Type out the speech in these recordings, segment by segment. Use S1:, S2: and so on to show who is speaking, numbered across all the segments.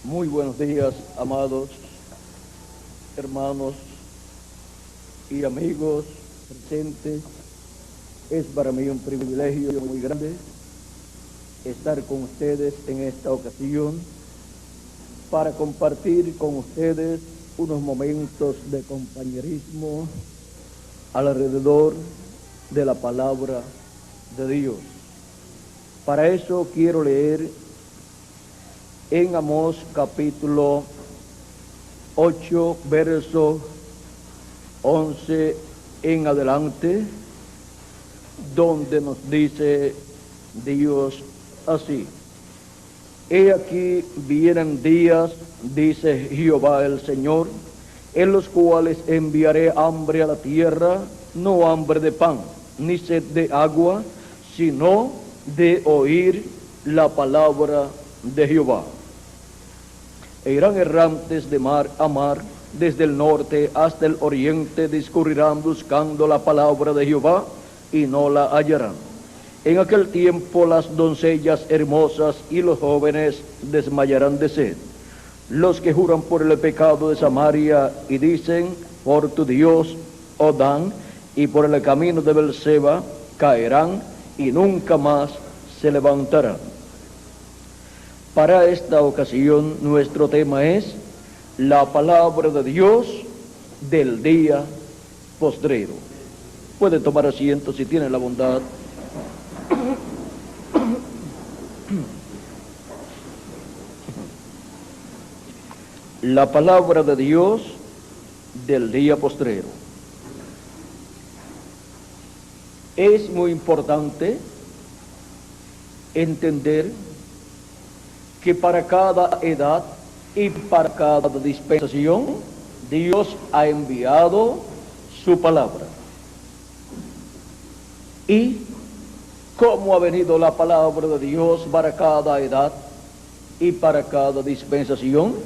S1: Muy buenos días, amados hermanos y amigos presentes. Es para mí un privilegio muy grande estar con ustedes en esta ocasión para compartir con ustedes unos momentos de compañerismo alrededor de la palabra de Dios. Para eso quiero leer en Amós capítulo 8, verso 11 en adelante, donde nos dice Dios así: He aquí vienen días, dice Jehová el Señor, en los cuales enviaré hambre a la tierra, no hambre de pan, ni sed de agua, sino de oír la palabra de Jehová. E irán errantes de mar a mar, desde el norte hasta el oriente, discurrirán buscando la palabra de Jehová, y no la hallarán. En aquel tiempo las doncellas hermosas y los jóvenes desmayarán de sed. Los que juran por el pecado de Samaria y dicen, por tu Dios, oh Dan, y por el camino de Beerseba, caerán y nunca más se levantarán. Para esta ocasión nuestro tema es la palabra de Dios del día postrero. Puede tomar asiento si tiene la bondad. La palabra de Dios del día postrero. Es muy importante entender que para cada edad y para cada dispensación Dios ha enviado su palabra. ¿Y cómo ha venido la palabra de Dios para cada edad y para cada dispensación?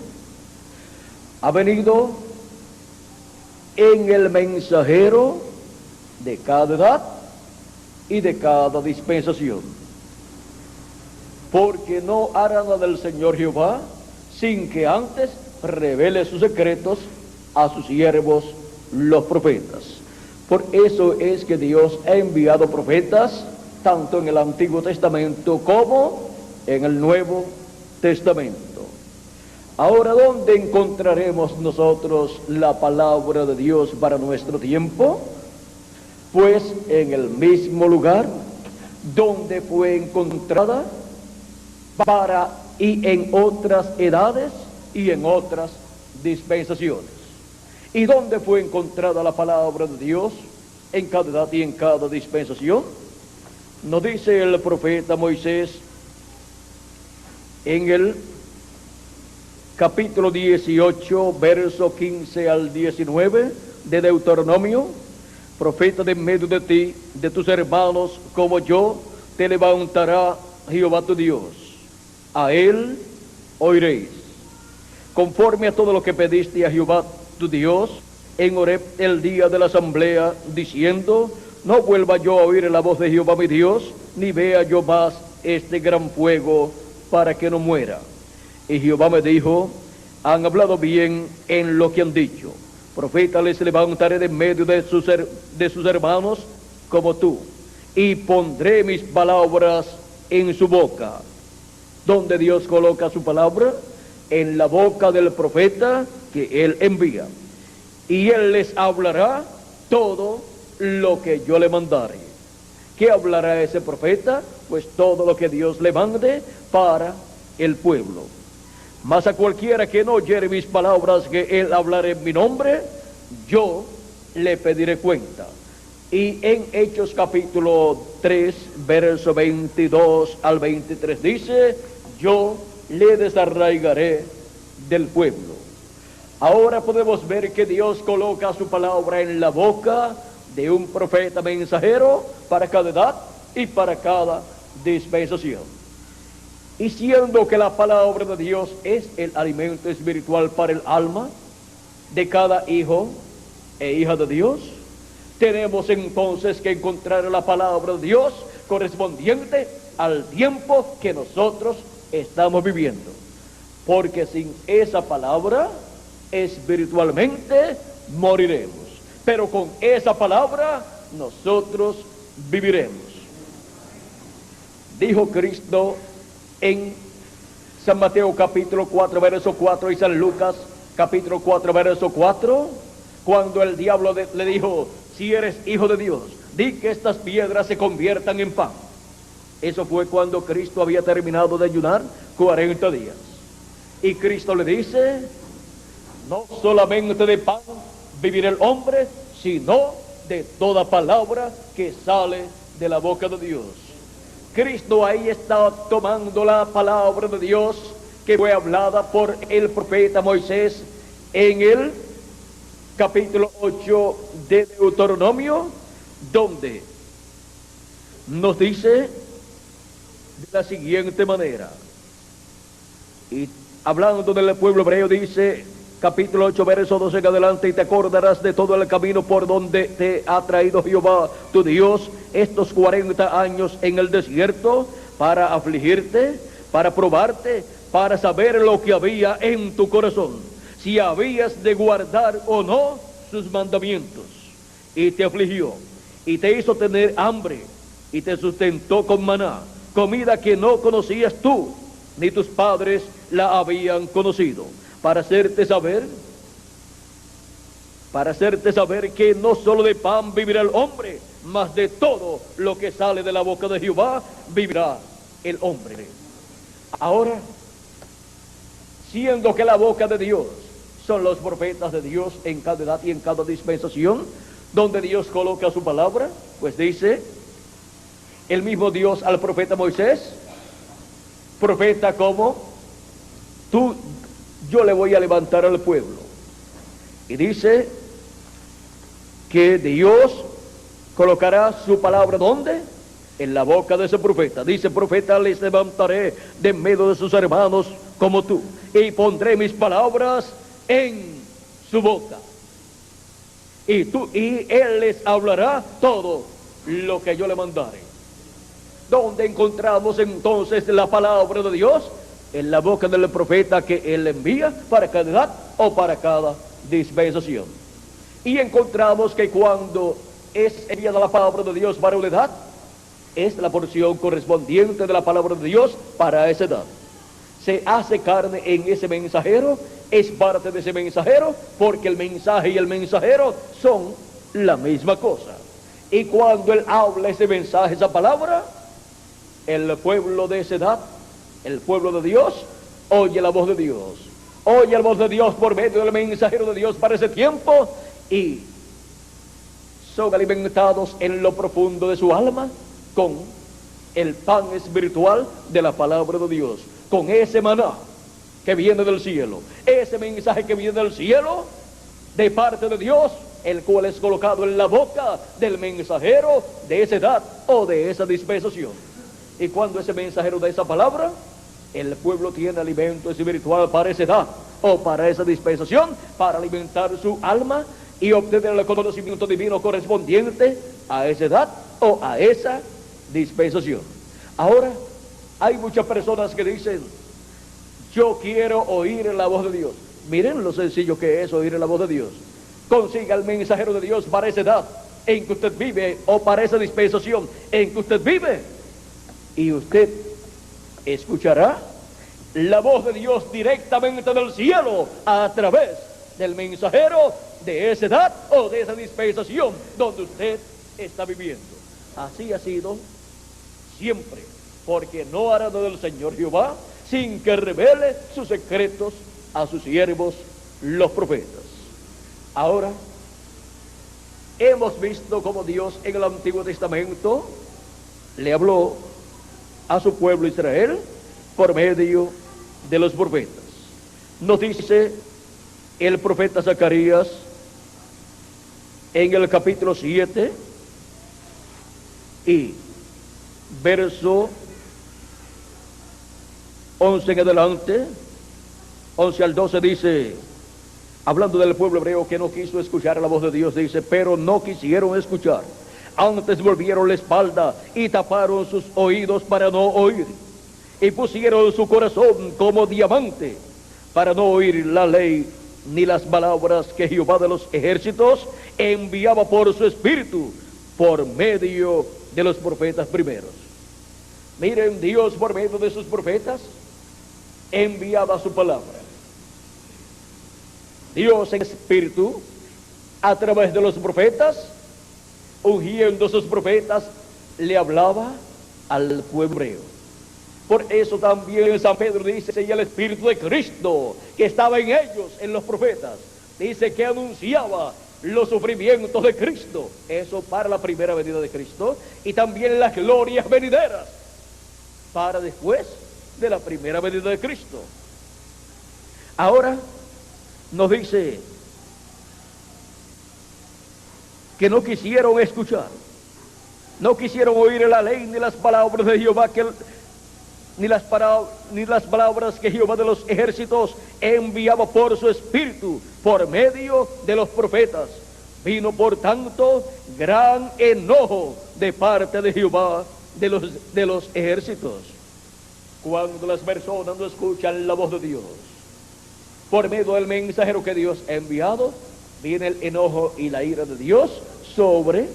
S1: Ha venido en el mensajero de cada edad y de cada dispensación. Porque no hará nada del Señor Jehová sin que antes revele sus secretos a sus siervos los profetas. Por eso es que Dios ha enviado profetas tanto en el Antiguo Testamento como en el Nuevo Testamento. Ahora, ¿dónde encontraremos nosotros la palabra de Dios para nuestro tiempo? Pues en el mismo lugar donde fue encontrada y en otras edades y en otras dispensaciones. ¿Y dónde fue encontrada la palabra de Dios en cada edad y en cada dispensación? Nos dice el profeta Moisés en el capítulo 18, verso 15 al 19 de Deuteronomio: profeta de en medio de ti, de tus hermanos como yo, te levantará Jehová tu Dios. A él oiréis, conforme a todo lo que pediste a Jehová tu Dios en Horeb el día de la asamblea, diciendo: no vuelva yo a oír la voz de Jehová mi Dios, ni vea yo más este gran fuego, para que no muera. Y Jehová me dijo: han hablado bien en lo que han dicho. Profeta les levantaré de en medio de sus hermanos como tú, y pondré mis palabras en su boca. ¿Dónde Dios coloca su palabra? En la boca del profeta que él envía. Y él les hablará todo lo que yo le mandare. ¿Qué hablará ese profeta? Pues todo lo que Dios le mande para el pueblo. Mas a cualquiera que no oyere mis palabras que él hablará en mi nombre, yo le pediré cuenta. Y en Hechos capítulo 3, verso 22 al 23 dice: yo le desarraigaré del pueblo. Ahora podemos ver que Dios coloca su palabra en la boca de un profeta mensajero para cada edad y para cada dispensación. Y siendo que la palabra de Dios es el alimento espiritual para el alma de cada hijo e hija de Dios, tenemos entonces que encontrar la palabra de Dios correspondiente al tiempo que nosotros estamos viviendo. porque sin esa palabra espiritualmente moriremos, pero con esa palabra nosotros viviremos. Dijo Cristo en San Mateo capítulo 4 verso 4 y San Lucas capítulo 4 verso 4, cuando el diablo le dijo: si eres hijo de Dios, di que estas piedras se conviertan en pan. Eso fue cuando Cristo había terminado de ayunar 40 días. Y Cristo le dice: no solamente de pan vivirá el hombre, sino de toda palabra que sale de la boca de Dios. Cristo ahí está tomando la palabra de Dios que fue hablada por el profeta Moisés en el capítulo 8 de Deuteronomio, donde nos dice de la siguiente manera, y hablando del pueblo hebreo dice, capítulo 8 verso 12 en adelante: y te acordarás de todo el camino por donde te ha traído Jehová tu Dios estos 40 años en el desierto, para afligirte, para probarte, para saber lo que había en tu corazón, si habías de guardar o no sus mandamientos. Y te afligió, y te hizo tener hambre, y te sustentó con maná, comida que no conocías tú, ni tus padres la habían conocido, para hacerte saber que no solo de pan vivirá el hombre, mas de todo lo que sale de la boca de Jehová vivirá el hombre. Ahora, siendo que la boca de Dios son los profetas de Dios en cada edad y en cada dispensación, donde Dios coloca su palabra, pues dice el mismo Dios al profeta Moisés: profeta como tú, yo le voy a levantar al pueblo. Y dice que Dios colocará su palabra, ¿dónde? En la boca de ese profeta. Dice: profeta les levantaré de medio de sus hermanos como tú, y pondré mis palabras en su boca, y él les hablará todo lo que yo le mandare. ¿Dónde encontramos entonces la palabra de Dios? En la boca del profeta que él envía para cada edad o para cada dispensación. Y encontramos que cuando es enviada la palabra de Dios para una edad, es la porción correspondiente de la palabra de Dios para esa edad. Se hace carne en ese mensajero, es parte de ese mensajero, porque el mensaje y el mensajero son la misma cosa. Y cuando él habla ese mensaje, esa palabra, el pueblo de esa edad, el pueblo de Dios, oye la voz de Dios, oye la voz de Dios por medio del mensajero de Dios para ese tiempo, y son alimentados en lo profundo de su alma con el pan espiritual de la palabra de Dios, con ese maná que viene del cielo, ese mensaje que viene del cielo de parte de Dios, el cual es colocado en la boca del mensajero de esa edad o de esa dispensación. Y cuando ese mensajero da esa palabra, el pueblo tiene alimento espiritual para esa edad o para esa dispensación, para alimentar su alma y obtener el conocimiento divino correspondiente a esa edad o a esa dispensación. Ahora, hay muchas personas que dicen: yo quiero oír la voz de Dios. Miren lo sencillo que es oír la voz de Dios. Consiga el mensajero de Dios para esa edad en que usted vive o para esa dispensación en que usted vive, y usted escuchará la voz de Dios directamente del cielo a través del mensajero de esa edad o de esa dispensación donde usted está viviendo. Así ha sido siempre, porque no hará del Señor Jehová sin que revele sus secretos a sus siervos los profetas. Ahora, hemos visto cómo Dios en el Antiguo Testamento le habló a su pueblo Israel por medio de los profetas. Nos dice el profeta Zacarías en el capítulo 7 y verso 11 en adelante, 11 al 12, dice, hablando del pueblo hebreo que no quiso escuchar la voz de Dios, dice: pero no quisieron escuchar, antes volvieron la espalda y taparon sus oídos para no oír, y pusieron su corazón como diamante para no oír la ley ni las palabras que Jehová de los ejércitos enviaba por su espíritu, por medio de los profetas primeros. Miren, Dios por medio de sus profetas enviaba su palabra. Dios en espíritu, a través de los profetas, ungiendo a sus profetas, le hablaba al pueblo hebreo. Por eso también San Pedro dice, y el Espíritu de Cristo que estaba en ellos, en los profetas, dice que anunciaba los sufrimientos de Cristo, eso para la primera venida de Cristo, y también las glorias venideras para después de la primera venida de Cristo. Ahora nos dice que no quisieron escuchar, no quisieron oír la ley ni las palabras de Jehová, ni las palabras que Jehová de los ejércitos enviaba por su espíritu, por medio de los profetas. Vino por tanto gran enojo de parte de Jehová de los ejércitos. Cuando las personas no escuchan la voz de Dios, por medio del mensajero que Dios ha enviado, viene el enojo y la ira de Dios sobre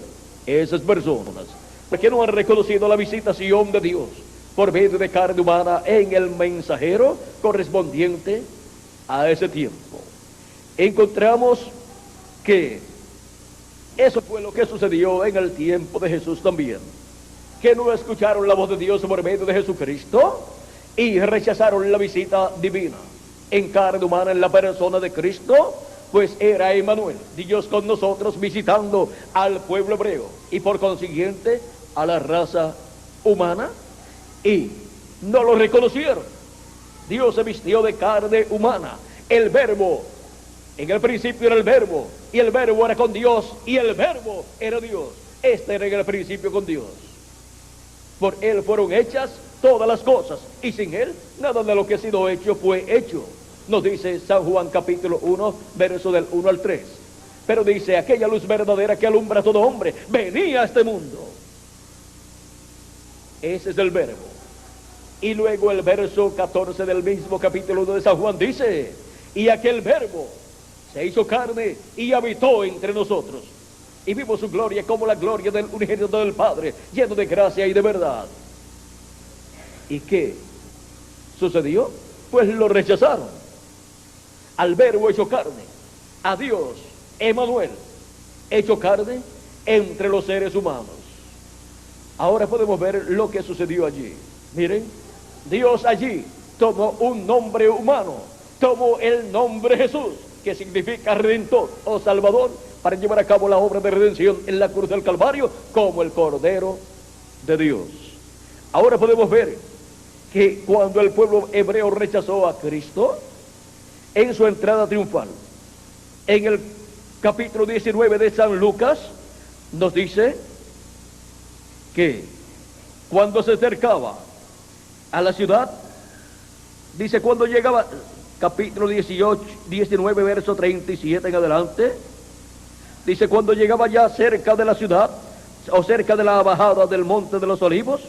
S1: esas personas, porque no han reconocido la visitación de Dios por medio de carne humana en el mensajero correspondiente a ese tiempo. Encontramos que eso fue lo que sucedió en el tiempo de Jesús también, que no escucharon la voz de Dios por medio de Jesucristo y rechazaron la visita divina en carne humana en la persona de Cristo, pues era Emmanuel, Dios con nosotros, visitando al pueblo hebreo y por consiguiente a la raza humana, y no lo reconocieron. Dios se vistió de carne humana. El verbo, en el principio era el verbo, y el verbo era con Dios, y el verbo era Dios. Este era en el principio con Dios. Por él fueron hechas todas las cosas, y sin él nada de lo que ha sido hecho fue hecho. Nos dice San Juan capítulo 1, verso del 1 al 3. Pero dice, aquella luz verdadera que alumbra a todo hombre venía a este mundo. Ese es el verbo. Y luego el verso 14 del mismo capítulo 1 de San Juan dice, y aquel verbo se hizo carne y habitó entre nosotros, y vimos su gloria como la gloria del unigénito del Padre, lleno de gracia y de verdad. ¿Y qué sucedió? Pues lo rechazaron al verbo hecho carne, a Dios, Emmanuel, hecho carne entre los seres humanos. Ahora podemos ver lo que sucedió allí. Miren, Dios allí tomó un nombre humano, tomó el nombre Jesús, que significa Redentor o Salvador, para llevar a cabo la obra de redención en la cruz del Calvario, como el Cordero de Dios. Ahora podemos ver que cuando el pueblo hebreo rechazó a Cristo, en su entrada triunfal, en el capítulo 19 de San Lucas, nos dice que cuando se acercaba a la ciudad, dice cuando llegaba, capítulo 19, verso 37 en adelante, dice cuando llegaba ya cerca de la ciudad, o cerca de la bajada del monte de los olivos,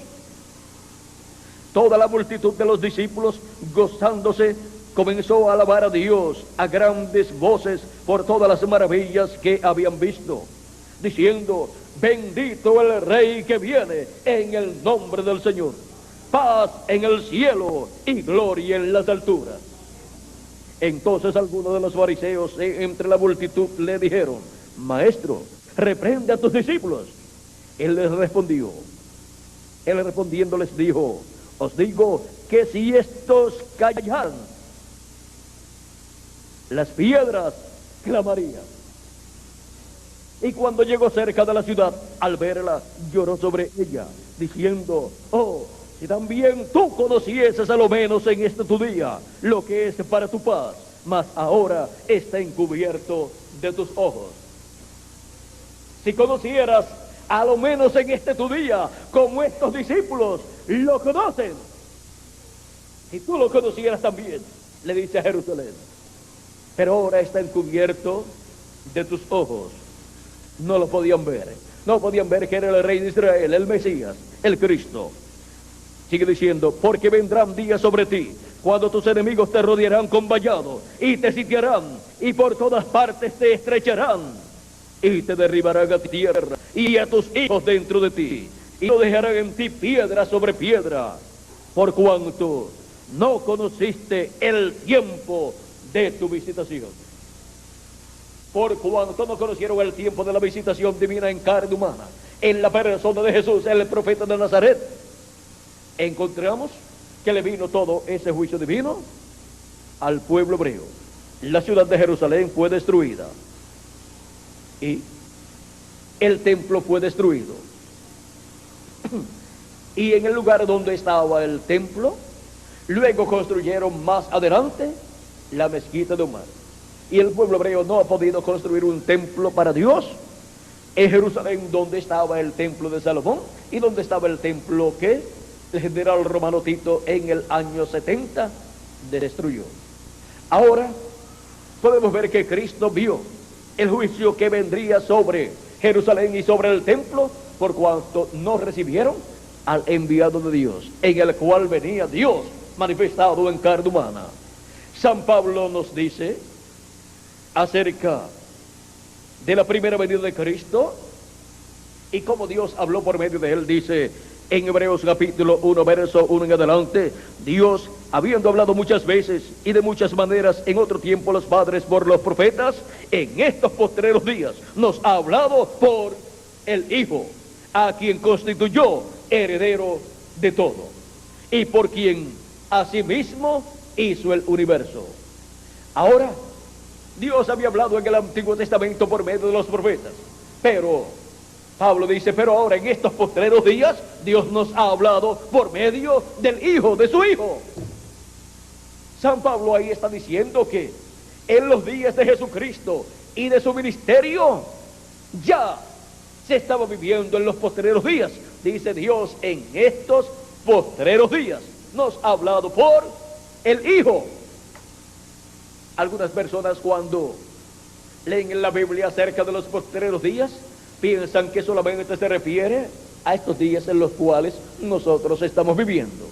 S1: toda la multitud de los discípulos, gozándose, comenzó a alabar a Dios a grandes voces por todas las maravillas que habían visto, diciendo, bendito el Rey que viene en el nombre del Señor, paz en el cielo y gloria en las alturas. Entonces algunos de los fariseos entre la multitud le dijeron, Maestro, reprende a tus discípulos. Él les respondió, él respondiendo les dijo, os digo que si estos callaran, las piedras clamarían. Y cuando llegó cerca de la ciudad, al verla, lloró sobre ella, diciendo, oh, si también tú conocieses a lo menos en este tu día lo que es para tu paz, mas ahora está encubierto de tus ojos. Si conocieras a lo menos en este tu día, como estos discípulos lo conocen, si tú lo conocieras también, le dice a Jerusalén, pero ahora está encubierto de tus ojos. No lo podían ver, no podían ver que era el Rey de Israel, el Mesías, el Cristo. Sigue diciendo, porque vendrán días sobre ti cuando tus enemigos te rodearán con vallado y te sitiarán y por todas partes te estrecharán y te derribarán a tierra y a tus hijos dentro de ti y no dejarán en ti piedra sobre piedra, por cuanto no conociste el tiempo de tu visitación. Por cuanto no conocieron el tiempo de la visitación divina en carne humana, en la persona de Jesús, el profeta de Nazaret, encontramos que le vino todo ese juicio divino al pueblo hebreo. La ciudad de Jerusalén fue destruida y el templo fue destruido. Y en el lugar donde estaba el templo, luego construyeron más adelante la mezquita de Omar. Y el pueblo hebreo no ha podido construir un templo para Dios en Jerusalén, donde estaba el templo de Salomón y donde estaba el templo que el general romano Tito en el año 70 destruyó. Ahora podemos ver que Cristo vio el juicio que vendría sobre Jerusalén y sobre el templo, por cuanto no recibieron al enviado de Dios, en el cual venía Dios manifestado en carne humana. San Pablo nos dice acerca de la primera venida de Cristo y cómo Dios habló por medio de él. Dice en Hebreos capítulo 1, verso 1 en adelante: Dios, habiendo hablado muchas veces y de muchas maneras en otro tiempo los padres por los profetas, en estos postreros días nos ha hablado por el Hijo, a quien constituyó heredero de todo y por quien asimismo hizo el universo. Ahora, Dios había hablado en el Antiguo Testamento por medio de los profetas, pero Pablo dice, pero ahora en estos postreros días Dios nos ha hablado por medio del Hijo, de su Hijo. San Pablo ahí está diciendo que en los días de Jesucristo y de su ministerio ya se estaba viviendo en los postreros días. Dice Dios, en estos postreros días nos ha hablado por el Hijo. Algunas personas, cuando leen en la Biblia acerca de los postreros días, piensan que solamente se refiere a estos días en los cuales nosotros estamos viviendo.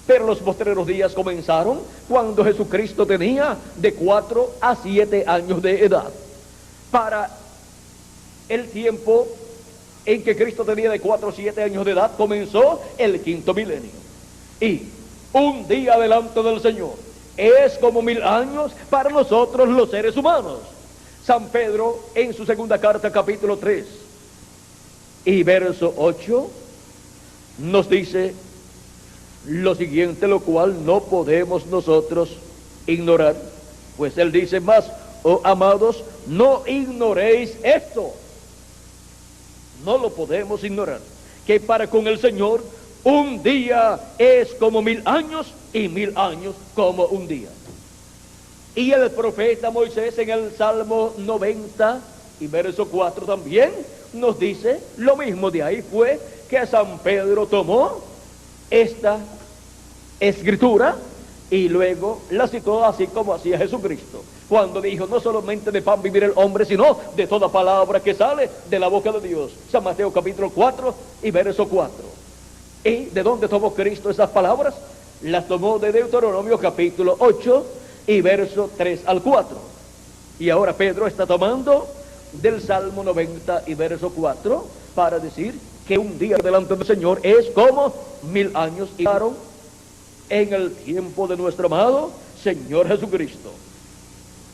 S1: Pero los postreros días comenzaron cuando Jesucristo tenía de 4 a 7 años de edad. Para el tiempo en que Cristo tenía de 4 a 7 años de edad, comenzó el quinto milenio. Y un día delante del Señor es como 1000 años para nosotros los seres humanos. San Pedro, en su segunda carta, capítulo 3 y verso 8, nos dice lo siguiente, lo cual no podemos nosotros ignorar. Pues él dice más: oh amados, no ignoréis esto. No lo podemos ignorar, que para con el Señor un día es como 1000 años y 1000 años como un día. Y el profeta Moisés en el Salmo 90 y verso 4 también nos dice lo mismo. De ahí fue que San Pedro tomó esta escritura y luego la citó así como hacía Jesucristo, cuando dijo: no solamente de pan vivir el hombre, sino de toda palabra que sale de la boca de Dios. San Mateo capítulo 4 y verso 4. ¿Y de dónde tomó Cristo esas palabras? Las tomó de Deuteronomio capítulo 8 y verso 3 al 4. Y ahora Pedro está tomando del Salmo 90 y verso 4 para decir que un día delante del Señor es como 1000 años y en el tiempo de nuestro amado Señor Jesucristo.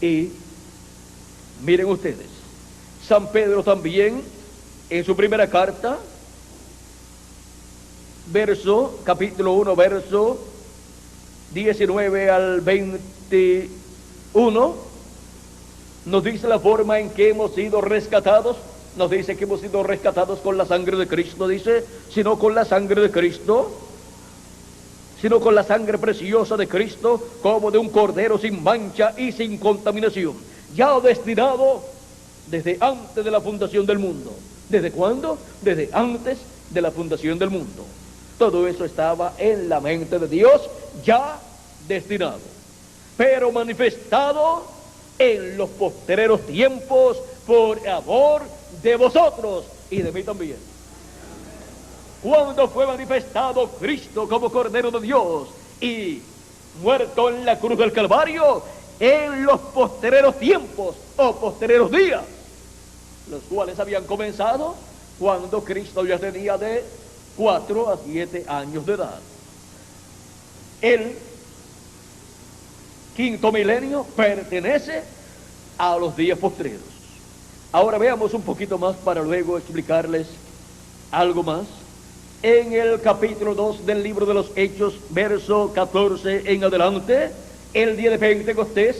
S1: Y miren ustedes, San Pedro también en su primera carta, capítulo 1, verso 19 al 21, nos dice la forma en que hemos sido rescatados. Nos dice que hemos sido rescatados con la sangre de Cristo, dice, sino con la sangre de Cristo, sino con la sangre preciosa de Cristo, como de un cordero sin mancha y sin contaminación, ya destinado desde antes de la fundación del mundo. ¿Desde cuándo? Desde antes de la fundación del mundo. Todo eso estaba en la mente de Dios, ya destinado, pero manifestado en los postreros tiempos por amor de vosotros y de mí también. Cuando fue manifestado Cristo como Cordero de Dios y muerto en la cruz del Calvario en los postreros tiempos o postreros días, los cuales habían comenzado cuando Cristo ya tenía de 4 a 7 años de edad. El quinto milenio pertenece a los días postreros. Ahora veamos un poquito más para luego explicarles algo más. En el capítulo 2 del libro de los Hechos, verso 14 en adelante, el día de Pentecostés,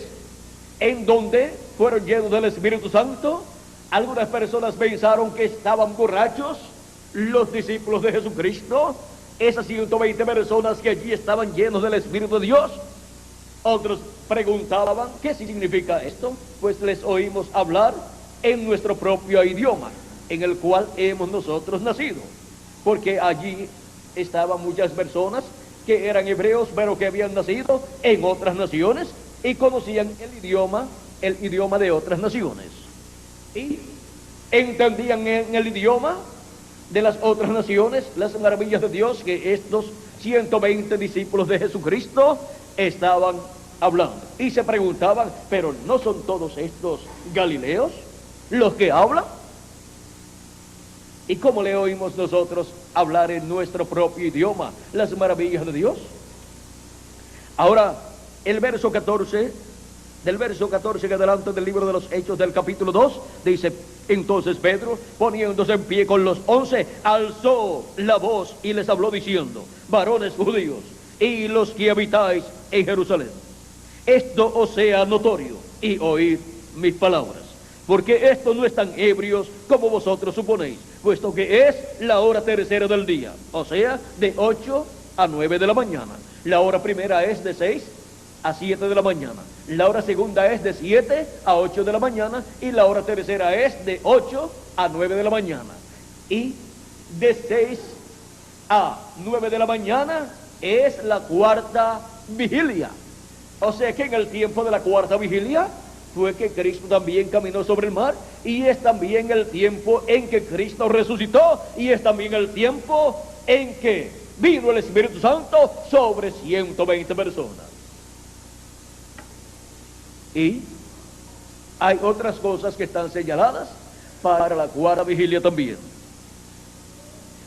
S1: en donde fueron llenos del Espíritu Santo, algunas personas pensaron que estaban borrachos los discípulos de Jesucristo, esas 120 personas que allí estaban llenos del Espíritu de Dios. Otros preguntaban, ¿qué significa esto? Pues les oímos hablar en nuestro propio idioma, en el cual hemos nosotros nacido, porque allí estaban muchas personas que eran hebreos, pero que habían nacido en otras naciones y conocían el idioma de otras naciones, y entendían en el idioma de las otras naciones las maravillas de Dios que estos 120 discípulos de Jesucristo estaban hablando. Y se preguntaban, ¿pero no son todos estos galileos los que hablan? ¿Y cómo le oímos nosotros hablar en nuestro propio idioma las maravillas de Dios? Ahora, el verso 14, del verso 14 en adelante del libro de los Hechos del capítulo 2, dice: entonces Pedro, poniéndose en pie con los 11, alzó la voz y les habló diciendo: varones judíos y los que habitáis en Jerusalén, esto os sea notorio y oíd mis palabras, porque estos no están ebrios como vosotros suponéis, puesto que es la hora tercera del día, o sea, de 8 a 9 de la mañana. La hora primera es de 6 a 7 de la mañana. La hora segunda es de 7 a 8 de la mañana. Y la hora tercera es de 8 a 9 de la mañana. Y de 6 a 9 de la mañana es la cuarta vigilia. O sea que en el tiempo de la cuarta vigilia fue que Cristo también caminó sobre el mar, y es también el tiempo en que Cristo resucitó, y es también el tiempo en que vino el Espíritu Santo sobre 120 personas. Y hay otras cosas que están señaladas para la cuarta vigilia también.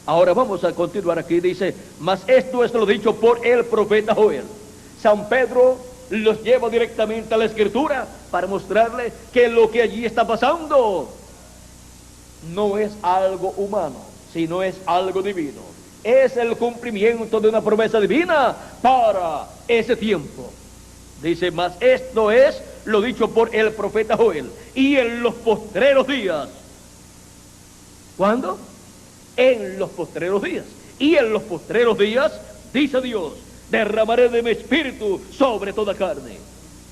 S1: Ahora vamos a continuar aquí. Dice: mas esto es lo dicho por el profeta Joel. San Pedro los lleva directamente a la Escritura para mostrarle que lo que allí está pasando no es algo humano, sino es algo divino. Es el cumplimiento de una promesa divina para ese tiempo. Dice: mas esto es lo dicho por el profeta Joel. Y en los postreros días. ¿Cuándo? En los postreros días. Y en los postreros días, dice Dios, derramaré de mi espíritu sobre toda carne.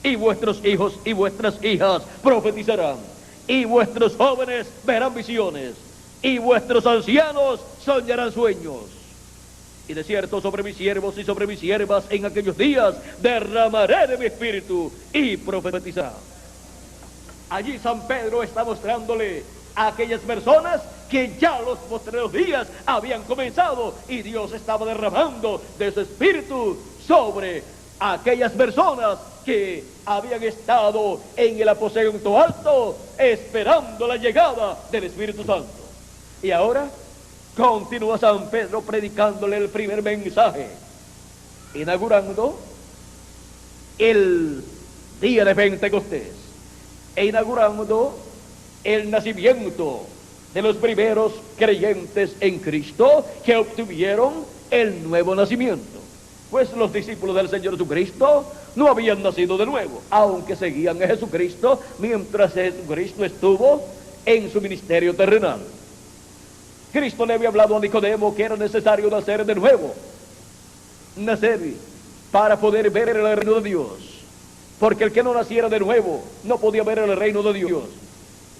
S1: Y vuestros hijos y vuestras hijas profetizarán. Y vuestros jóvenes verán visiones. Y vuestros ancianos soñarán sueños. Y de cierto sobre mis siervos y sobre mis siervas en aquellos días derramaré de mi espíritu y profetizarán. Allí San Pedro está mostrándole a aquellas personas que ya los postreros días habían comenzado, y Dios estaba derramando de su espíritu sobre aquellas personas que habían estado en el aposento alto esperando la llegada del Espíritu Santo. Y ahora continúa San Pedro predicándole el primer mensaje, inaugurando el día de Pentecostés e inaugurando el nacimiento de los primeros creyentes en Cristo que obtuvieron el nuevo nacimiento. Pues los discípulos del Señor Jesucristo no habían nacido de nuevo, aunque seguían a Jesucristo mientras Jesucristo estuvo en su ministerio terrenal. Cristo le había hablado a Nicodemo que era necesario nacer de nuevo, nacer para poder ver el reino de Dios, porque el que no naciera de nuevo no podía ver el reino de Dios.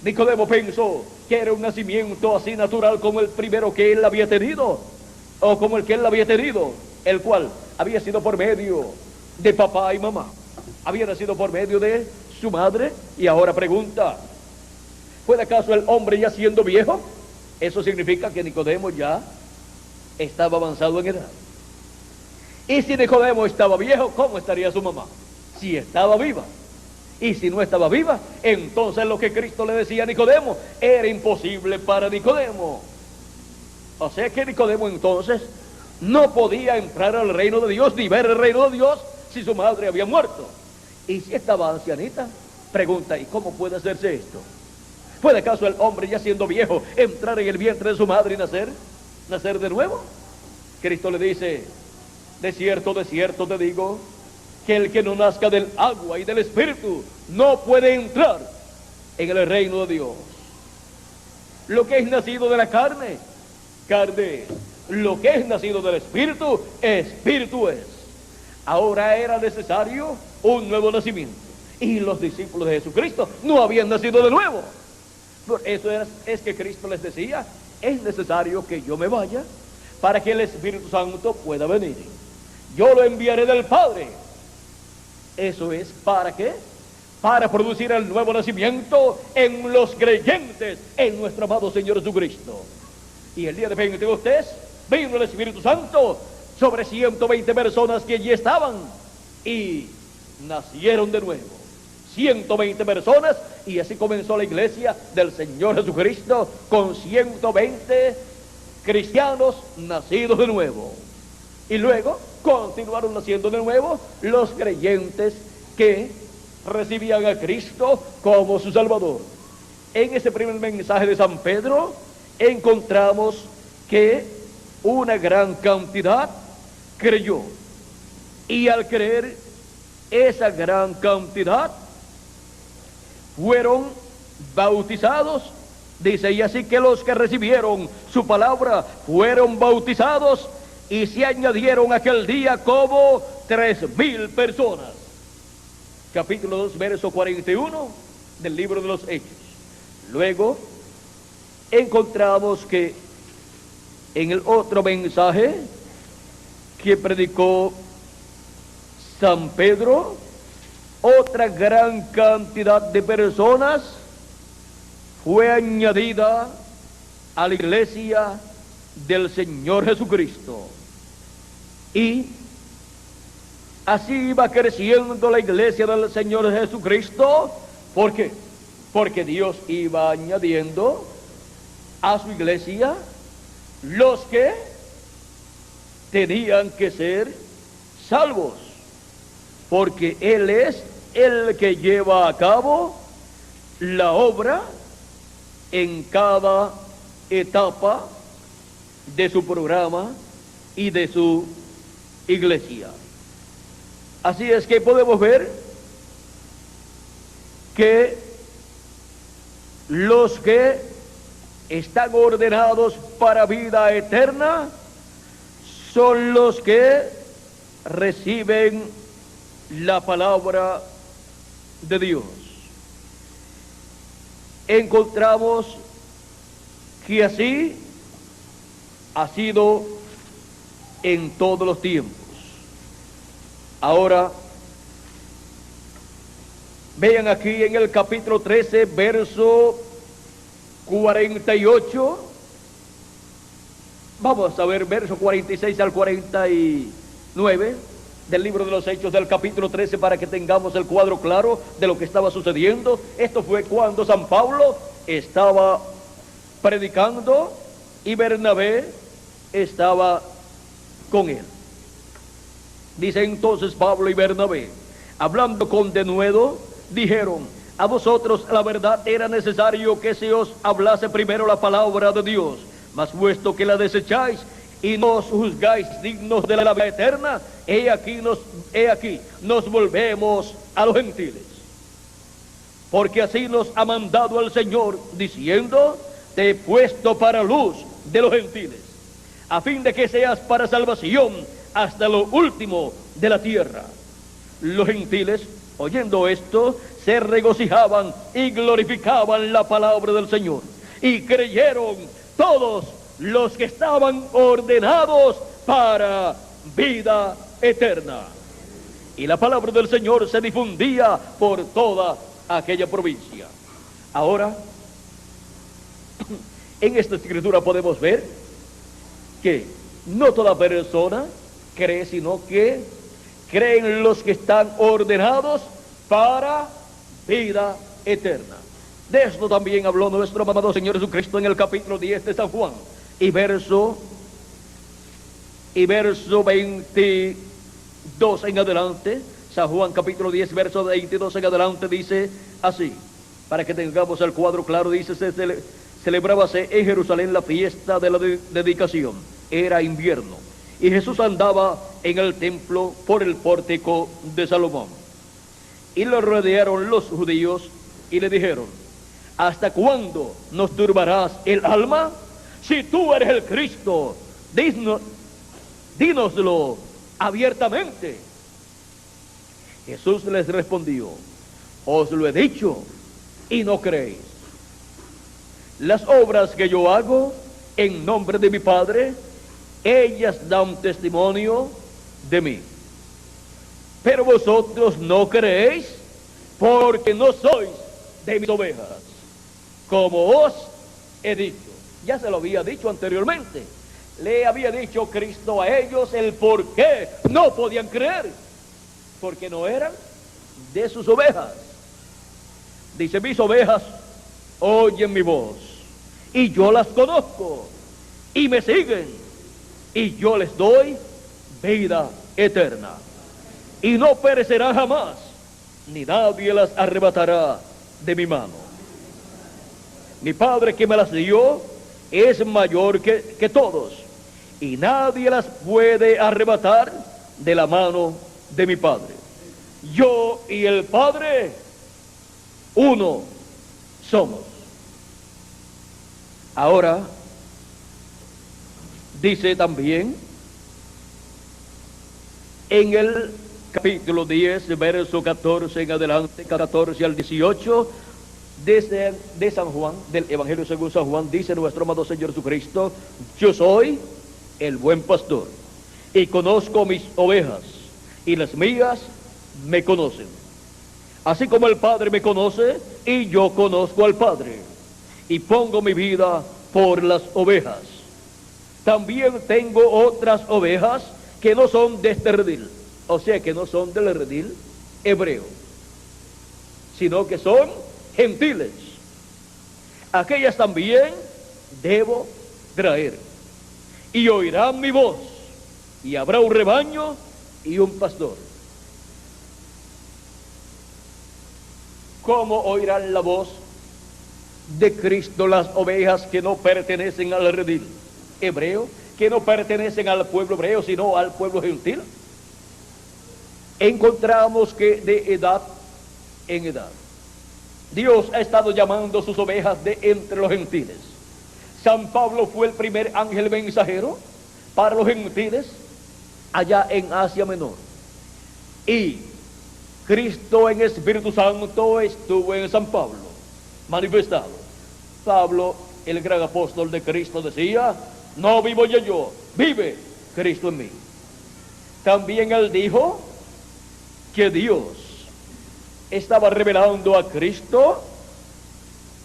S1: Nicodemo pensó que era un nacimiento así natural como el primero que él había tenido, o como el que él había tenido, el cual había sido por medio de papá y mamá, había nacido por medio de su madre. Y ahora pregunta: ¿puede acaso el hombre ya siendo viejo? Eso significa que Nicodemo ya estaba avanzado en edad. Y si Nicodemo estaba viejo, ¿cómo estaría su mamá? Si estaba viva. Y si no estaba viva, entonces lo que Cristo le decía a Nicodemo era imposible para Nicodemo. O sea que Nicodemo entonces no podía entrar al reino de Dios ni ver el reino de Dios si su madre había muerto. Y si estaba ancianita, pregunta, ¿y cómo puede hacerse esto? ¿Puede acaso el hombre ya siendo viejo entrar en el vientre de su madre y nacer de nuevo? Cristo le dice, de cierto te digo, que el que no nazca del agua y del Espíritu no puede entrar en el reino de Dios. Lo que es nacido de la carne, carne es. Lo que es nacido del Espíritu, Espíritu es. Ahora era necesario un nuevo nacimiento. Y los discípulos de Jesucristo no habían nacido de nuevo. Por eso es que Cristo les decía, es necesario que yo me vaya para que el Espíritu Santo pueda venir. Yo lo enviaré del Padre. Eso es, ¿para qué? Para producir el nuevo nacimiento en los creyentes, en nuestro amado Señor Jesucristo. Y el día de Pentecostés vino el Espíritu Santo sobre 120 personas que allí estaban y nacieron de nuevo. 120 personas, y así comenzó la iglesia del Señor Jesucristo con 120 cristianos nacidos de nuevo. Y luego continuaron naciendo de nuevo los creyentes que recibían a Cristo como su Salvador. En ese primer mensaje de San Pedro encontramos que una gran cantidad creyó, y al creer esa gran cantidad fueron bautizados, dice, y así que los que recibieron su palabra fueron bautizados, y se añadieron aquel día como 3,000 personas. Capítulo 2, verso 41 del libro de los Hechos. Luego encontramos que en el otro mensaje que predicó San Pedro, otra gran cantidad de personas fue añadida a la iglesia del Señor Jesucristo. Y así iba creciendo la iglesia del Señor Jesucristo. ¿Por qué? Porque Dios iba añadiendo a su iglesia los que tenían que ser salvos, porque Él es el que lleva a cabo la obra en cada etapa de su programa y de su iglesia. Así es que podemos ver que los que están ordenados para vida eterna son los que reciben la palabra de Dios. Encontramos que así ha sido en todos los tiempos. Ahora, vean aquí en el capítulo 13, verso 48. Vamos a ver verso 46 al 49 del libro de los Hechos del capítulo 13 para que tengamos el cuadro claro de lo que estaba sucediendo. Esto fue cuando San Pablo estaba predicando y Bernabé estaba con él. Dice entonces Pablo y Bernabé, hablando con denuedo, dijeron: a vosotros la verdad era necesario que se os hablase primero la palabra de Dios, mas puesto que la desecháis y nos juzgáis dignos de la vida eterna, he aquí nos volvemos a los gentiles. Porque así nos ha mandado el Señor, diciendo: te he puesto para luz de los gentiles, a fin de que seas para salvación hasta lo último de la tierra. Los gentiles, oyendo esto, se regocijaban y glorificaban la palabra del Señor, y creyeron todos los que estaban ordenados para vida eterna. Y la palabra del Señor se difundía por toda aquella provincia. Ahora, en esta escritura podemos ver que no toda persona cree, sino que creen los que están ordenados para vida eterna. De esto también habló nuestro amado Señor Jesucristo en el capítulo 10 de San Juan y verso 22 en adelante. San Juan capítulo 10 verso 22 en adelante dice así, para que tengamos el cuadro claro. Dice: celebrábase en Jerusalén la fiesta de la dedicación. Era invierno y Jesús andaba en el templo por el pórtico de Salomón, y lo rodearon los judíos y le dijeron: ¿hasta cuándo nos turbarás el alma? Si tú eres el Cristo, dínoslo abiertamente. Jesús les respondió: os lo he dicho y no creéis. Las obras que yo hago en nombre de mi Padre, ellas dan testimonio de mí. Pero vosotros no creéis, porque no sois de mis ovejas, como os he dicho. Ya se lo había dicho anteriormente. Le había dicho Cristo a ellos el por qué no podían creer, porque no eran de sus ovejas. Dice: mis ovejas oyen mi voz, y yo las conozco, y me siguen, y yo les doy vida eterna, y no perecerán jamás, ni nadie las arrebatará de mi mano. Mi Padre que me las dio es mayor que todos, y nadie las puede arrebatar de la mano de mi Padre. Yo y el Padre, uno somos. Ahora, dice también en el capítulo 10, verso 14 en adelante, 14 al 18, de San Juan, del Evangelio según San Juan, dice nuestro amado Señor Jesucristo: yo soy el buen pastor, y conozco mis ovejas, y las mías me conocen, así como el Padre me conoce, y yo conozco al Padre, y pongo mi vida por las ovejas. También tengo otras ovejas que no son de este redil, o sea, que no son del redil hebreo, sino que son gentiles. Aquellas también debo traer, y oirán mi voz, y habrá un rebaño y un pastor. ¿Cómo oirán la voz de Cristo las ovejas que no pertenecen al redil hebreo, que no pertenecen al pueblo hebreo, sino al pueblo gentil? Encontramos que de edad en edad Dios ha estado llamando sus ovejas de entre los gentiles. San Pablo fue el primer ángel mensajero para los gentiles allá en Asia Menor, y Cristo en Espíritu Santo estuvo en San Pablo manifestado. Pablo, el gran apóstol de Cristo, decía: no vivo yo, vive Cristo en mí. También él dijo que Dios estaba revelando a Cristo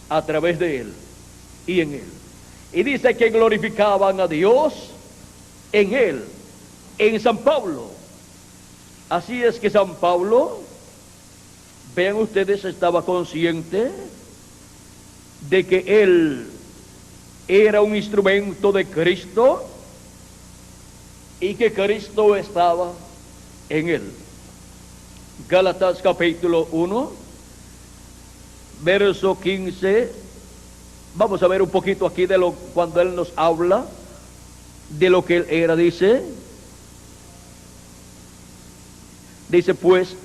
S1: a través de él y en él. Y dice que glorificaban a Dios en él, en San Pablo. Así es que San Pablo, vean ustedes, estaba consciente de que él era un instrumento de Cristo y que Cristo estaba en él. Gálatas capítulo 1, verso 15. Vamos a ver un poquito aquí de cuando él nos habla de lo que él era. Dice pues,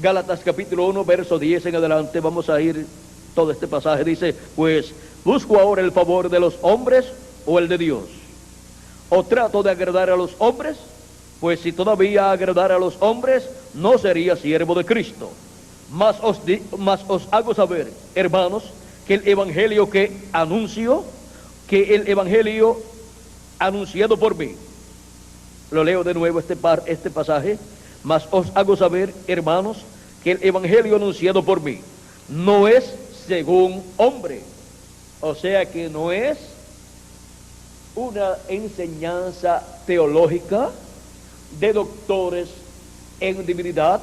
S1: Gálatas capítulo 1, verso 10 en adelante, vamos a ir todo este pasaje. Dice: pues, ¿busco ahora el favor de los hombres o el de Dios? ¿O trato de agradar a los hombres? Pues si todavía agradara a los hombres, no sería siervo de Cristo. Mas os hago saber, hermanos, que el evangelio anunciado por mí. Lo leo de nuevo este pasaje. Mas os hago saber, hermanos, que el evangelio anunciado por mí no es según hombre. O sea que no es una enseñanza teológica de doctores en divinidad,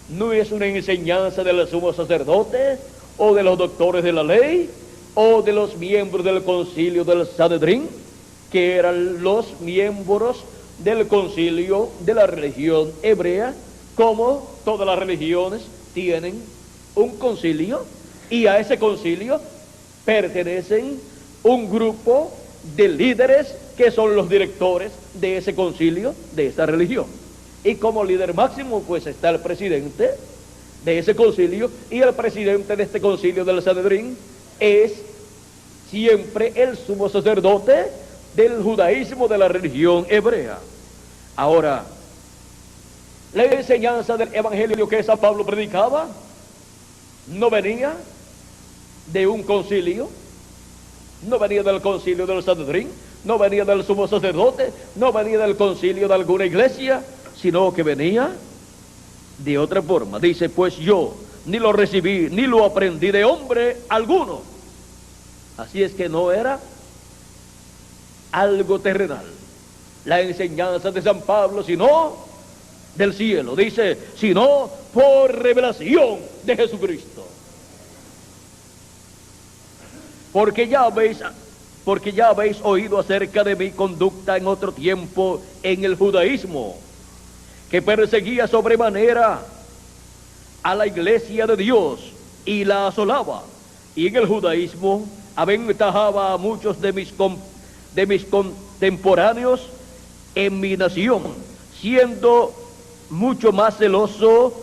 S1: no es una enseñanza del sumo sacerdote o de los doctores de la ley o de los miembros del concilio del Sanedrín, que eran los miembros del concilio de la religión hebrea. Como todas las religiones tienen un concilio, y a ese concilio pertenecen un grupo de líderes que son los directores de ese concilio, de esa religión. Y como líder máximo pues está el presidente de ese concilio, y el presidente de este concilio del Sanedrín es siempre el sumo sacerdote del judaísmo, de la religión hebrea. Ahora, la enseñanza del evangelio que San Pablo predicaba no venía de un concilio, no venía del concilio del Sanedrín, no venía del sumo sacerdote, no venía del concilio de alguna iglesia, sino que venía de otra forma. Dice, pues yo ni lo recibí, ni lo aprendí de hombre alguno. Así es que no era algo terrenal la enseñanza de San Pablo, sino del cielo. Dice, sino por revelación de Jesucristo. Porque ya habéis oído acerca de mi conducta en otro tiempo en el judaísmo, que perseguía sobremanera a la iglesia de Dios y la asolaba, y en el judaísmo aventajaba a muchos de mis contemporáneos en mi nación, siendo mucho más celoso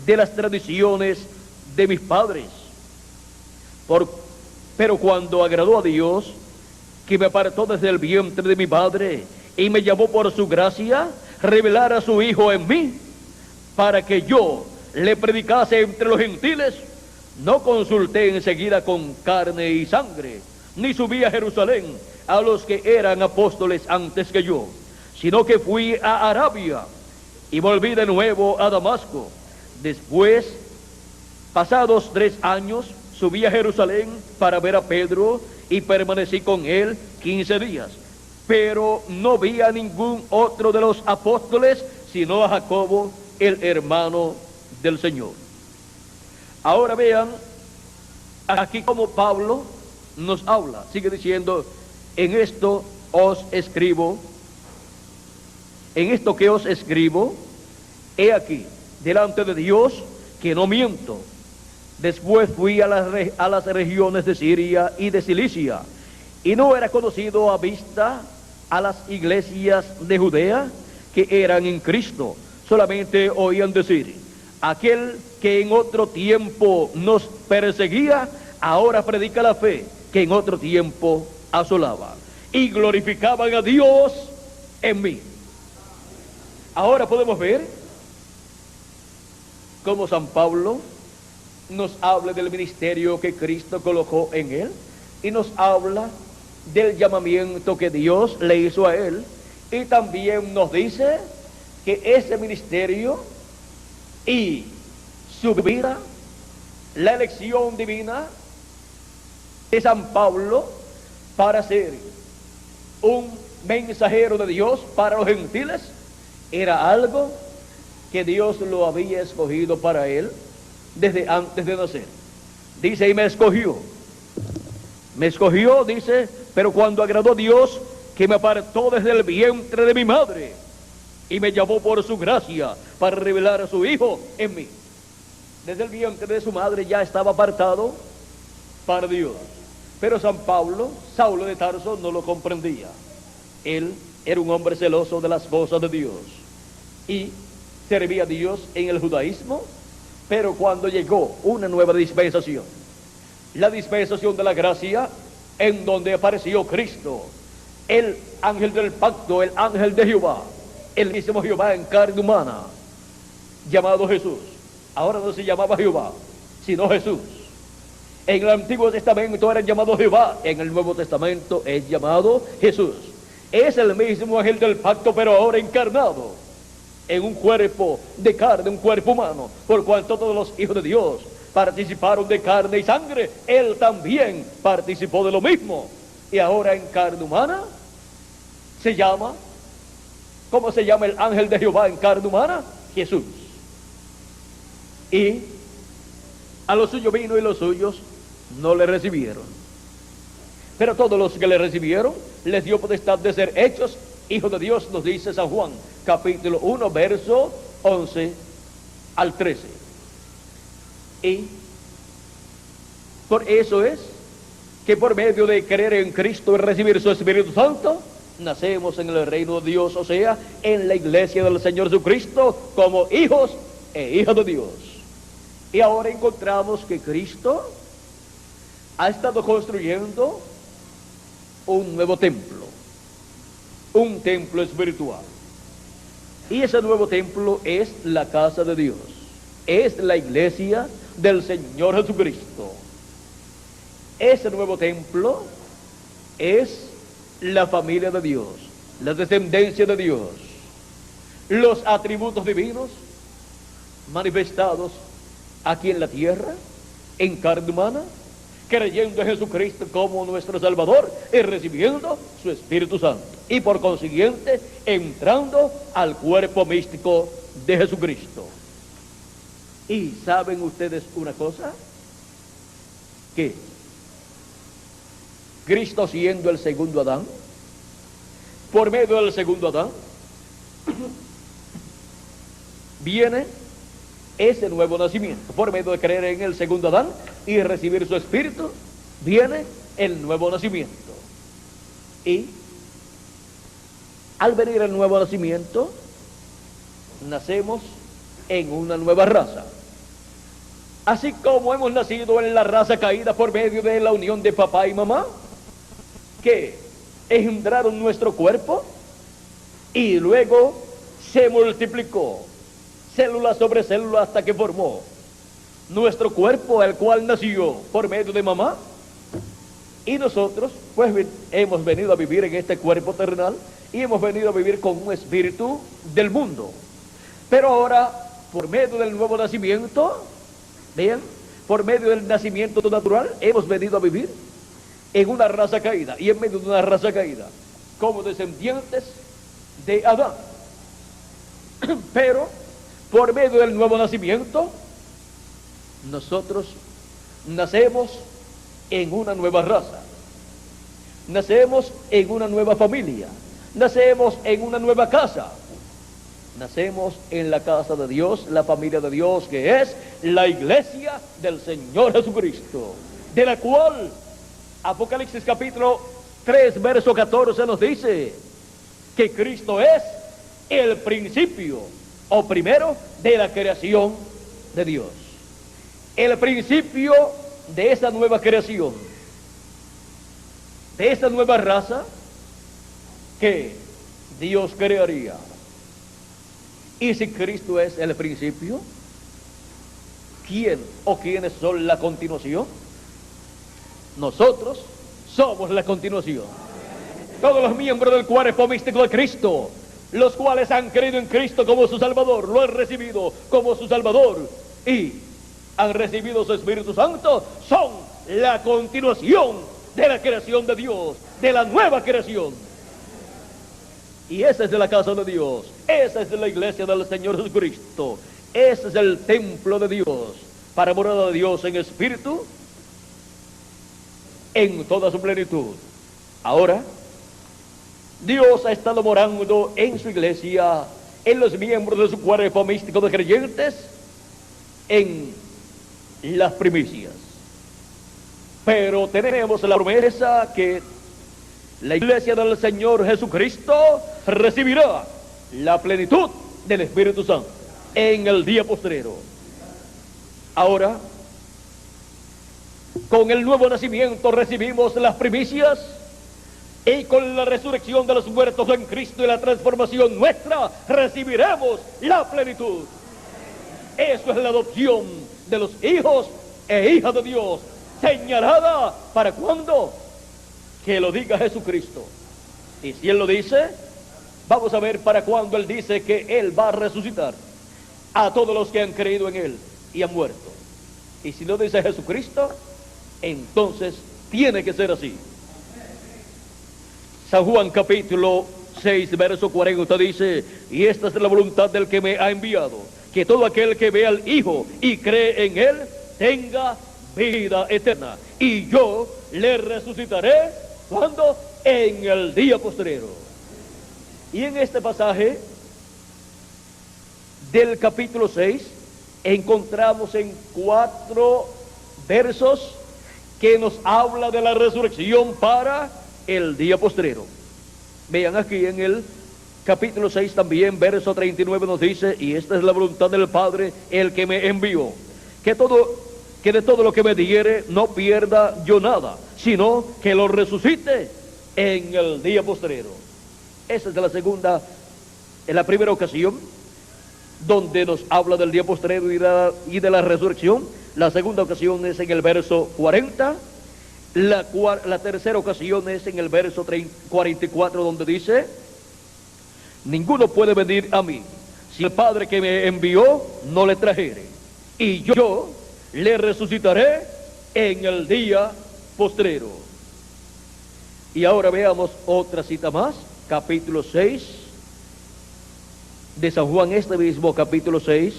S1: de las tradiciones de mis padres. Pero cuando agradó a Dios, que me apartó desde el vientre de mi padre y me llamó por su gracia, revelar a su Hijo en mí, para que yo le predicase entre los gentiles, no consulté enseguida con carne y sangre, ni subí a Jerusalén a los que eran apóstoles antes que yo, sino que fui a Arabia y volví de nuevo a Damasco. Después, pasados 3 años, subí a Jerusalén para ver a Pedro y permanecí con él 15 días. Pero no vi a ningún otro de los apóstoles, sino a Jacobo, el hermano del Señor. Ahora vean aquí como Pablo nos habla. Sigue diciendo, en esto que os escribo, he aquí, delante de Dios, que no miento. Después fui a las regiones de Siria y de Cilicia, y no era conocido a vista a las iglesias de Judea que eran en Cristo. Solamente oían decir, aquel que en otro tiempo nos perseguía, ahora predica la fe que en otro tiempo asolaba. Y glorificaban a Dios en mí. Ahora podemos ver cómo San Pablo nos habla del ministerio que Cristo colocó en él, y nos habla del llamamiento que Dios le hizo a él, y también nos dice que ese ministerio y su vida, la elección divina de San Pablo para ser un mensajero de Dios para los gentiles, era algo que Dios lo había escogido para él desde antes de nacer. Dice, y me escogió, dice, pero cuando agradó a Dios, que me apartó desde el vientre de mi madre y me llamó por su gracia para revelar a su Hijo en mí. Desde el vientre de su madre ya estaba apartado para Dios. Pero San Pablo, Saulo de Tarso, no lo comprendía. Él era un hombre celoso de las cosas de Dios y servía a Dios en el judaísmo. Pero cuando llegó una nueva dispensación, la dispensación de la gracia, en donde apareció Cristo, el ángel del pacto, el ángel de Jehová, el mismo Jehová en carne humana, llamado Jesús. Ahora no se llamaba Jehová, sino Jesús. En el Antiguo Testamento era llamado Jehová, en el Nuevo Testamento es llamado Jesús. Es el mismo ángel del pacto, pero ahora encarnado en un cuerpo de carne, un cuerpo humano, por cuanto todos los hijos de Dios participaron de carne y sangre, él también participó de lo mismo, y ahora en carne humana se llama, ¿cómo se llama el ángel de Jehová en carne humana? Jesús. Y a los suyos vino y los suyos no le recibieron. Pero todos los que le recibieron, les dio potestad de ser hechos hijos de Dios, nos dice San Juan, capítulo 1, verso 11 al 13. Y por eso es que por medio de creer en Cristo y recibir su Espíritu Santo, nacemos en el reino de Dios, o sea, en la iglesia del Señor Jesucristo, como hijos e hijas de Dios. Y ahora encontramos que Cristo ha estado construyendo un nuevo templo, un templo espiritual. Y ese nuevo templo es la casa de Dios, es la iglesia del Señor Jesucristo. Ese nuevo templo es la familia de Dios, la descendencia de Dios, los atributos divinos manifestados aquí en la tierra, en carne humana, creyendo en Jesucristo como nuestro Salvador y recibiendo su Espíritu Santo. Y por consiguiente, entrando al cuerpo místico de Jesucristo. ¿Y saben ustedes una cosa? Que Cristo, siendo el segundo Adán, por medio del segundo Adán, viene ese nuevo nacimiento. Por medio de creer en el segundo Adán y recibir su Espíritu, viene el nuevo nacimiento. Y al venir el nuevo nacimiento, nacemos en una nueva raza. Así como hemos nacido en la raza caída por medio de la unión de papá y mamá, que engendraron nuestro cuerpo y luego se multiplicó célula sobre célula hasta que formó nuestro cuerpo, el cual nació por medio de mamá. Y nosotros pues hemos venido a vivir en este cuerpo terrenal y hemos venido a vivir con un espíritu del mundo. Pero ahora, por medio del nuevo nacimiento, vean, por medio del nacimiento natural, hemos venido a vivir en una raza caída, y en medio de una raza caída, como descendientes de Adán. Pero por medio del nuevo nacimiento, nosotros nacemos en una nueva raza, nacemos en una nueva familia, nacemos en una nueva casa, nacemos en la casa de Dios, la familia de Dios, que es la iglesia del Señor Jesucristo, de la cual Apocalipsis capítulo 3, verso 14 nos dice que Cristo es el principio o primero de la creación de Dios. El principio de esa nueva creación, de esa nueva raza que Dios crearía. Y si Cristo es el principio, ¿quién o quiénes son la continuación? Nosotros somos la continuación. Todos los miembros del cuerpo místico de Cristo, los cuales han creído en Cristo como su Salvador, lo han recibido como su Salvador y han recibido su Espíritu Santo, son la continuación de la creación de Dios, de la nueva creación. Y esa es de la casa de Dios, esa es de la iglesia del Señor Jesucristo, ese es el templo de Dios, para morada de Dios en espíritu, en toda su plenitud. Ahora, Dios ha estado morando en su iglesia, en los miembros de su cuerpo místico de creyentes, en las primicias. Pero tenemos la promesa que la iglesia del Señor Jesucristo recibirá la plenitud del Espíritu Santo en el día postrero. Ahora, con el nuevo nacimiento recibimos las primicias, y con la resurrección de los muertos en Cristo y la transformación nuestra, recibiremos la plenitud. Eso es la adopción de los hijos e hijas de Dios, señalada para cuando que lo diga Jesucristo. Y si Él lo dice, vamos a ver para cuando Él dice que Él va a resucitar a todos los que han creído en Él y han muerto. Y si lo dice Jesucristo, entonces tiene que ser así. San Juan capítulo 6, verso 40 dice: y esta es la voluntad del que me ha enviado, que todo aquel que ve al Hijo y cree en Él tenga vida eterna, y yo le resucitaré, ¿cuándo? En el día postrero. Y en este pasaje del capítulo 6 encontramos en 4 versos que nos habla de la resurrección para el día postrero. Vean aquí en el capítulo 6 también, verso 39 nos dice: y esta es la voluntad del Padre, el que me envió, que de todo lo que me diere no pierda yo nada, sino que lo resucite en el día postrero. Esa es la primera ocasión donde nos habla del día postrero y de la resurrección. La segunda ocasión es en el verso 40. La tercera ocasión es en el verso 44, donde dice: ninguno puede venir a mí si el Padre que me envió no le trajere, y yo le resucitaré en el día postrero. Y ahora veamos otra cita más, capítulo 6 de San Juan, este mismo capítulo 6.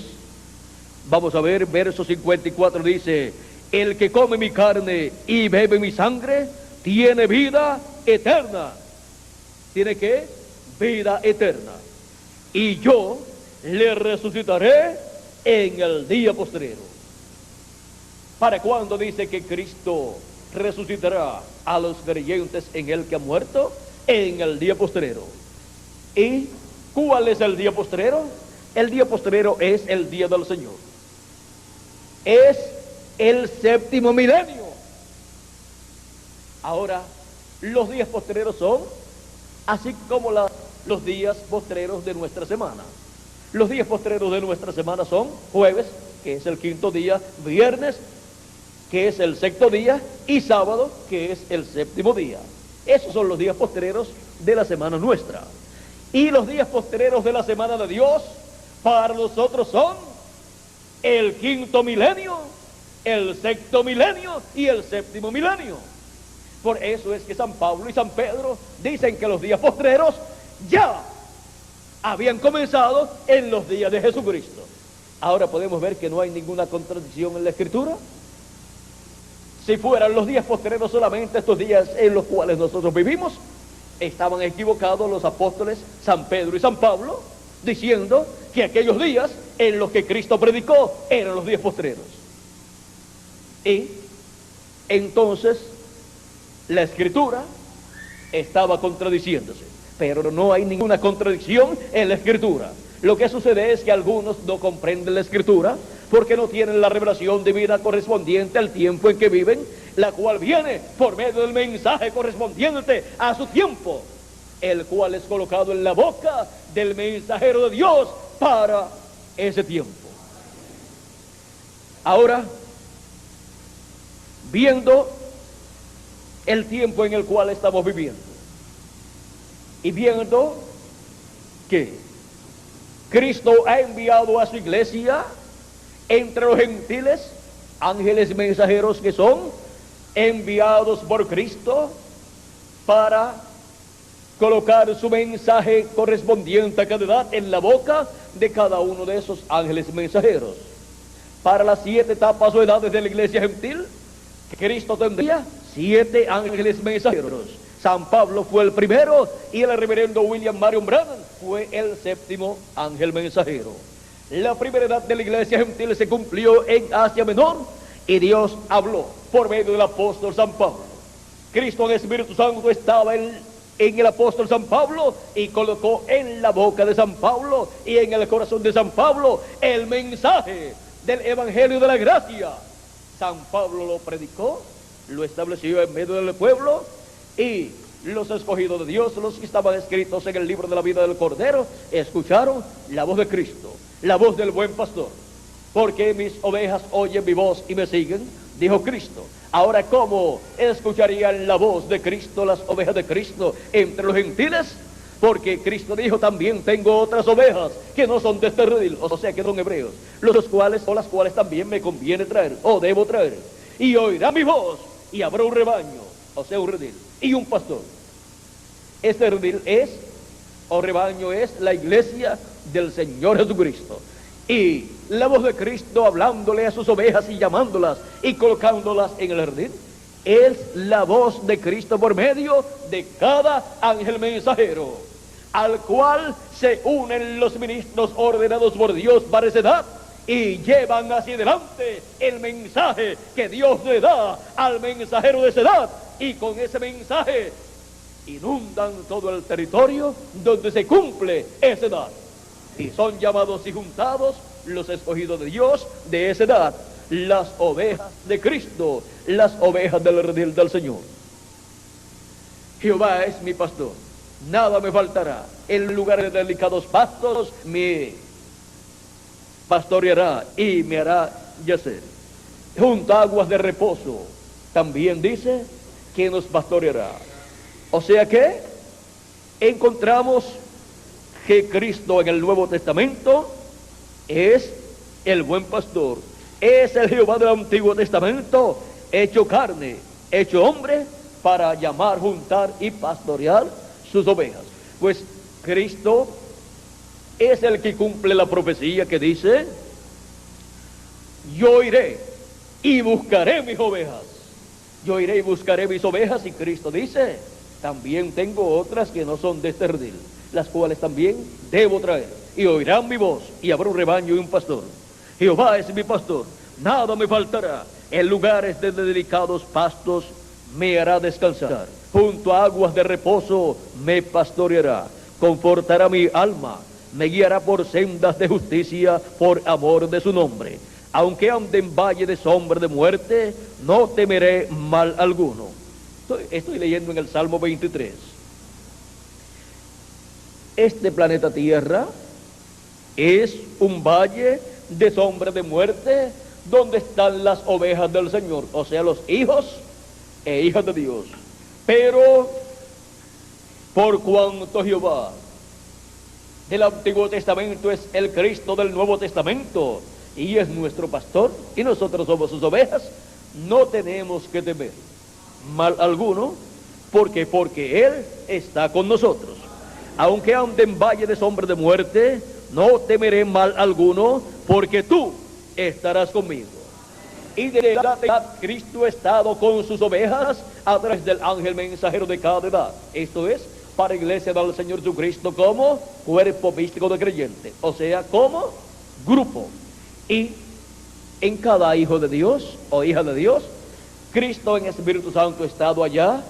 S1: Vamos a ver, verso 54 dice: el que come mi carne y bebe mi sangre tiene vida eterna. ¿Tiene qué? Vida eterna. Y yo le resucitaré en el día postrero. ¿Para cuándo dice que Cristo resucitará a los creyentes en el que ha muerto? En el día postrero. ¿Y cuál es el día postrero? El día postrero es el día del Señor. Es el séptimo milenio. Ahora, los días postreros son así como los días postreros de nuestra semana. Los días postreros de nuestra semana son jueves, que es el quinto día; viernes, que es el sexto día; y sábado, que es el séptimo día. Esos son los días postreros de la semana nuestra. Y los días postreros de la semana de Dios para nosotros son el quinto milenio, el sexto milenio y el séptimo milenio. Por eso es que San Pablo y San Pedro dicen que los días postreros ya habían comenzado en los días de Jesucristo. Ahora podemos ver que no hay ninguna contradicción en la Escritura. Si fueran los días postreros solamente estos días en los cuales nosotros vivimos, estaban equivocados los apóstoles San Pedro y San Pablo, diciendo que aquellos días en los que Cristo predicó eran los días postreros. Y entonces la Escritura estaba contradiciéndose, pero no hay ninguna contradicción en la Escritura. Lo que sucede es que algunos no comprenden la Escritura porque no tienen la revelación divina correspondiente al tiempo en que viven, la cual viene por medio del mensaje correspondiente a su tiempo, el cual es colocado en la boca del mensajero de Dios para ese tiempo. Ahora, viendo el tiempo en el cual estamos viviendo y viendo que Cristo ha enviado a su iglesia entre los gentiles ángeles mensajeros que son enviados por Cristo para colocar su mensaje correspondiente a cada edad en la boca de cada uno de esos ángeles mensajeros. Para las 7 etapas o edades de la iglesia gentil, Cristo tendría 7 ángeles mensajeros. San Pablo fue el primero y el reverendo William Marion Branham fue el 7º ángel mensajero. La primera edad de la iglesia gentil se cumplió en Asia Menor y Dios habló por medio del apóstol San Pablo. Cristo en Espíritu Santo estaba en el apóstol San Pablo y colocó en la boca de San Pablo y en el corazón de San Pablo el mensaje del Evangelio de la Gracia. San Pablo lo predicó, lo estableció en medio del pueblo, y los escogidos de Dios, los que estaban escritos en el libro de la vida del Cordero, escucharon la voz de Cristo, la voz del buen pastor. Porque mis ovejas oyen mi voz y me siguen, dijo Cristo. Ahora, ¿cómo escucharían la voz de Cristo las ovejas de Cristo entre los gentiles? Porque Cristo dijo también: tengo otras ovejas que no son de este redil, o sea que son hebreos, las cuales también me conviene traer, o debo traer. Y oirá mi voz, y habrá un rebaño, o sea un redil, y un pastor. Este redil es o rebaño es la iglesia del Señor Jesucristo. Y la voz de Cristo hablándole a sus ovejas y llamándolas y colocándolas en el jardín, es la voz de Cristo por medio de cada ángel mensajero, al cual se unen los ministros ordenados por Dios para esa edad, y llevan hacia adelante el mensaje que Dios le da al mensajero de esa edad, y con ese mensaje inundan todo el territorio donde se cumple esa edad, y son llamados y juntados los escogidos de Dios de esa edad, las ovejas de Cristo, las ovejas del redil del Señor. Jehová es mi pastor, nada me faltará. En lugares de delicados pastos me pastoreará y me hará yacer junto a aguas de reposo. También dice que nos pastoreará. O sea que encontramos que Cristo en el Nuevo Testamento es el buen pastor, es el Jehová del Antiguo Testamento hecho carne, hecho hombre, para llamar, juntar y pastorear sus ovejas. Pues Cristo es el que cumple la profecía que dice: yo iré y buscaré mis ovejas. Yo iré y buscaré mis ovejas. Y Cristo dice: también tengo otras que no son de este redil, las cuales también debo traer, y oirán mi voz, y habrá un rebaño y un pastor. Jehová es mi pastor, nada me faltará. En lugares de delicados pastos me hará descansar, junto a aguas de reposo me pastoreará. Confortará mi alma, me guiará por sendas de justicia por amor de su nombre. Aunque ande en valle de sombra de muerte, no temeré mal alguno. Estoy leyendo en el Salmo 23. Este planeta Tierra es un valle de sombra de muerte, donde están las ovejas del Señor, o sea, los hijos e hijas de Dios. Pero por cuanto Jehová del Antiguo Testamento es el Cristo del Nuevo Testamento y es nuestro pastor, y nosotros somos sus ovejas, no tenemos que temer mal alguno. ¿Por qué? Porque Él está con nosotros. Aunque ande en valle de sombra de muerte, no temeré mal alguno, porque tú estarás conmigo. Y de la edad Cristo ha estado con sus ovejas a través del ángel mensajero de cada edad. Esto es, para iglesia del Señor Jesucristo como cuerpo místico de creyente, o sea, como grupo. Y en cada hijo de Dios o hija de Dios, Cristo en Espíritu Santo ha estado allá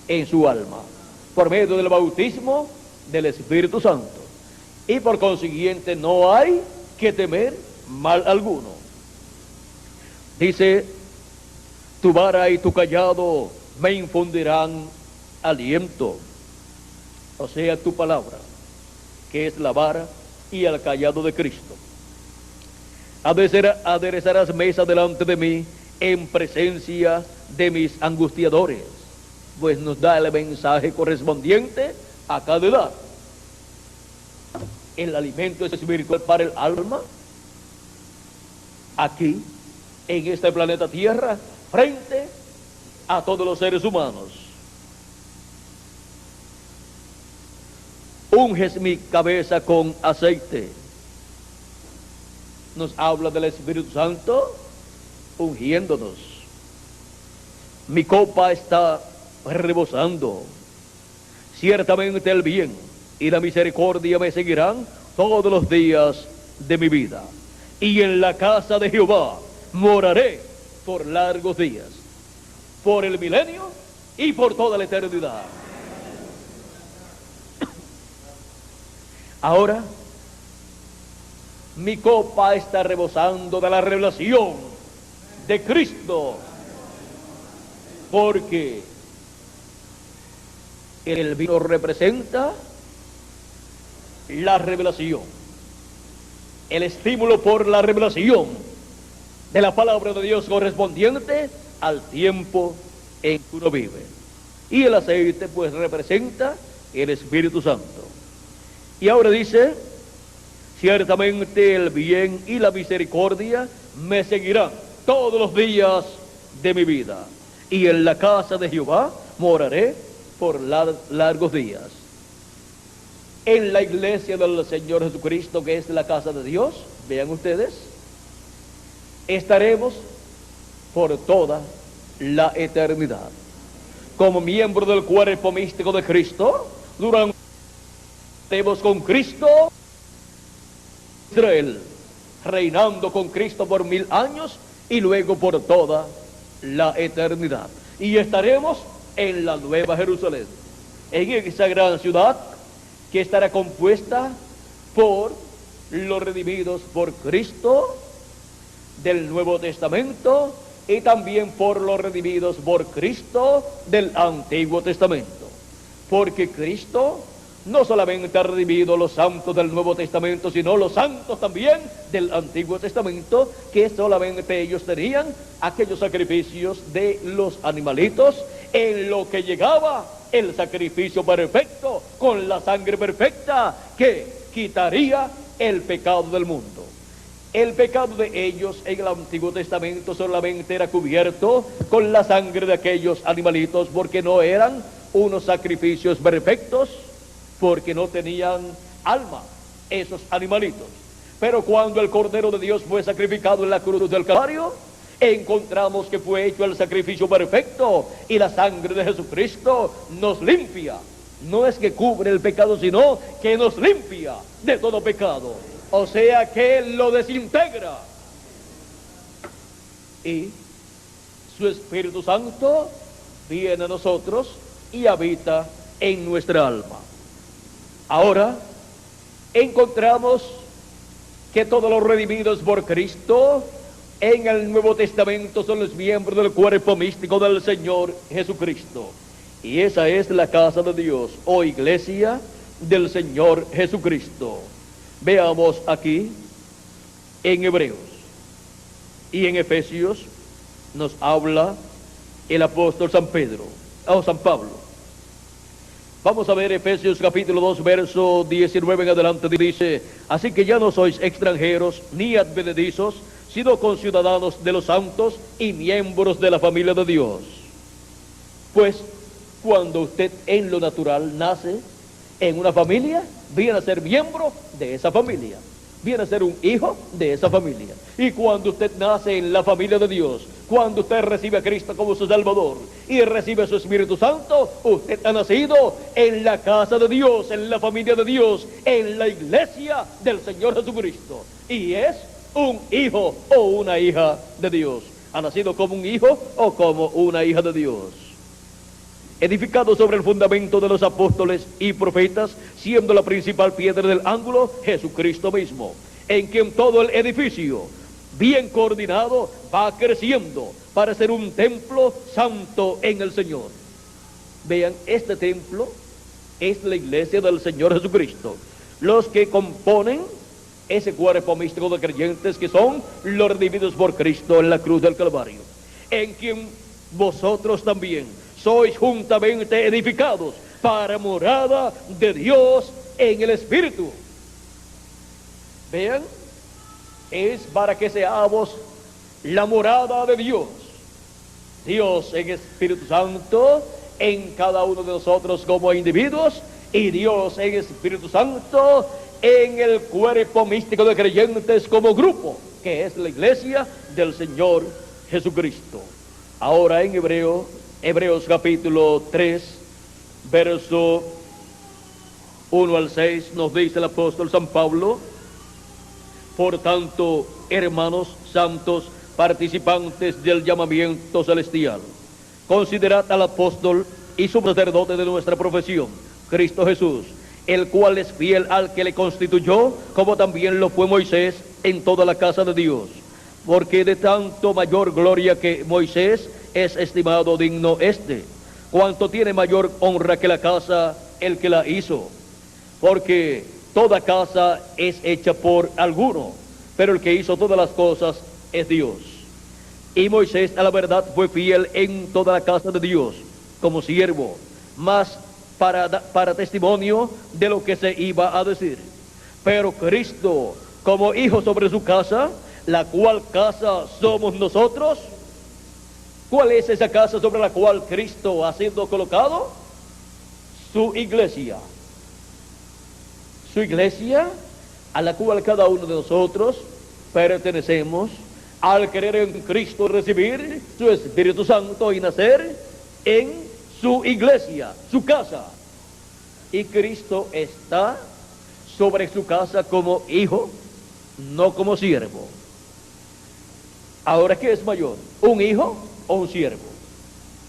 S1: en su alma, por medio del bautismo del Espíritu Santo. Y por consiguiente no hay que temer mal alguno. Dice: tu vara y tu cayado me infundirán aliento. O sea, tu palabra, que es la vara y el cayado de Cristo. Aderezarás mesa delante de mí en presencia de mis angustiadores. Pues nos da el mensaje correspondiente a cada edad. El alimento es espiritual para el alma, aquí, en este planeta Tierra, frente a todos los seres humanos. Unges mi cabeza con aceite. Nos habla del Espíritu Santo ungiéndonos. Mi copa está rebosando. Ciertamente el bien y la misericordia me seguirán todos los días de mi vida. Y en la casa de Jehová moraré por largos días, por el milenio y por toda la eternidad. Ahora, mi copa está rebosando de la revelación de Cristo, porque el vino representa la revelación, el estímulo por la revelación de la palabra de Dios correspondiente al tiempo en que uno vive. Y el aceite pues representa el Espíritu Santo. Y ahora dice: ciertamente el bien y la misericordia me seguirán todos los días de mi vida, y en la casa de Jehová moraré por largos días. en la iglesia del Señor Jesucristo, que es la casa de Dios, vean ustedes, estaremos por toda la eternidad. Como miembro del cuerpo místico de Cristo, estaremos con Cristo, Israel, reinando con Cristo por 1000 años y luego por toda la eternidad. Y estaremos en la Nueva Jerusalén, en esa gran ciudad que estará compuesta por los redimidos por Cristo del Nuevo Testamento y también por los redimidos por Cristo del Antiguo Testamento. Porque Cristo no solamente ha redimido los santos del Nuevo Testamento, sino los santos también del Antiguo Testamento, que solamente ellos tenían aquellos sacrificios de los animalitos, en lo que llegaba el sacrificio perfecto, con la sangre perfecta, que quitaría el pecado del mundo. El pecado de ellos en el Antiguo Testamento solamente era cubierto con la sangre de aquellos animalitos, porque no eran unos sacrificios perfectos, porque no tenían alma esos animalitos. Pero cuando el Cordero de Dios fue sacrificado en la cruz del Calvario, encontramos que fue hecho el sacrificio perfecto, y la sangre de Jesucristo nos limpia. No es que cubre el pecado, sino que nos limpia de todo pecado. O sea que Él lo desintegra. Y su Espíritu Santo viene a nosotros y habita en nuestra alma. Ahora encontramos que todos los redimidos por Cristo en el Nuevo Testamento son los miembros del cuerpo místico del Señor Jesucristo. Y esa es la casa de Dios, o iglesia del Señor Jesucristo. Veamos aquí en Hebreos y en Efesios nos habla el apóstol San Pablo. Vamos a ver Efesios capítulo 2, verso 19 en adelante. Dice: así que ya no sois extranjeros ni advenedizos, sino conciudadanos de los santos y miembros de la familia de Dios. Pues cuando usted en lo natural nace en una familia, viene a ser miembro de esa familia, viene a ser un hijo de esa familia. Y cuando usted nace en la familia de Dios, cuando usted recibe a Cristo como su Salvador y recibe su Espíritu Santo, usted ha nacido en la casa de Dios, en la familia de Dios, en la iglesia del Señor Jesucristo, y es un hijo o una hija de Dios. Ha nacido como un hijo o como una hija de Dios, edificado sobre el fundamento de los apóstoles y profetas, siendo la principal piedra del ángulo Jesucristo mismo, en quien todo el edificio, bien coordinado, va creciendo para ser un templo santo en el Señor. Vean, este templo es la iglesia del Señor Jesucristo, los que componen ese cuerpo místico de creyentes que son los redimidos por Cristo en la cruz del Calvario, en quien vosotros también sois juntamente edificados para morada de Dios en el Espíritu. Vean, es para que seamos la morada de Dios. Dios en Espíritu Santo en cada uno de nosotros como individuos, y Dios en Espíritu Santo en el cuerpo místico de creyentes como grupo, que es la iglesia del Señor Jesucristo. Ahora en Hebreos capítulo 3, verso 1 al 6, nos dice el apóstol San Pablo: por tanto, hermanos santos, participantes del llamamiento celestial, considerad al apóstol y sumo sacerdote de nuestra profesión, Cristo Jesús, el cual es fiel al que le constituyó, como también lo fue Moisés en toda la casa de Dios. Porque de tanto mayor gloria que Moisés es estimado digno cuanto tiene mayor honra que la casa el que la hizo. Porque toda casa es hecha por alguno, pero el que hizo todas las cosas es Dios. Y Moisés a la verdad fue fiel en toda la casa de Dios, como siervo, mas para testimonio de lo que se iba a decir. Pero Cristo como hijo sobre su casa, la cual casa somos nosotros. ¿Cuál es esa casa sobre la cual Cristo ha sido colocado? Su iglesia. su iglesia, a la cual cada uno de nosotros pertenecemos, al creer en Cristo, recibir su Espíritu Santo y nacer en su iglesia, su casa. Y Cristo está sobre su casa como hijo, no como siervo. Ahora, ¿qué es mayor? ¿Un hijo o un siervo?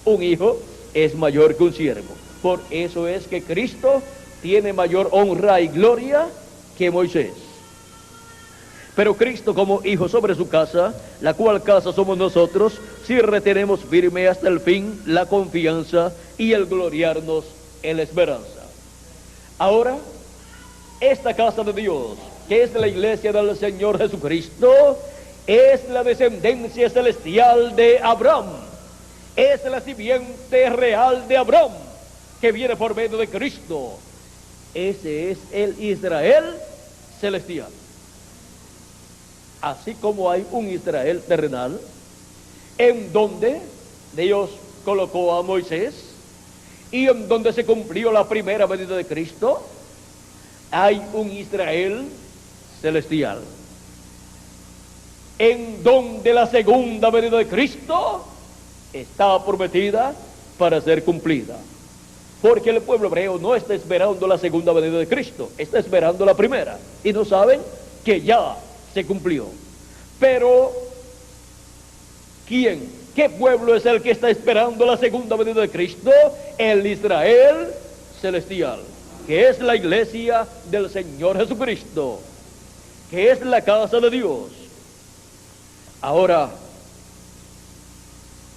S1: Un hijo es mayor que un siervo. Por eso es que Cristo tiene mayor honra y gloria que Moisés. Pero Cristo como hijo sobre su casa, la cual casa somos nosotros, si retenemos firme hasta el fin la confianza y el gloriarnos en la esperanza. Ahora, esta casa de Dios, que es la iglesia del Señor Jesucristo, es la descendencia celestial de Abraham. Es la simiente real de Abraham, que viene por medio de Cristo. Ese es el Israel celestial. Así como hay un Israel terrenal, en donde Dios colocó a Moisés, y en donde se cumplió la primera venida de Cristo, hay un Israel celestial, en donde la segunda venida de Cristo está prometida para ser cumplida. Porque el pueblo hebreo no está esperando la segunda venida de Cristo, está esperando la primera, y no saben que ya se cumplió. Pero ¿quién? ¿Qué pueblo es el que está esperando la segunda venida de Cristo? El Israel celestial, que es la iglesia del Señor Jesucristo, que es la casa de Dios. Ahora,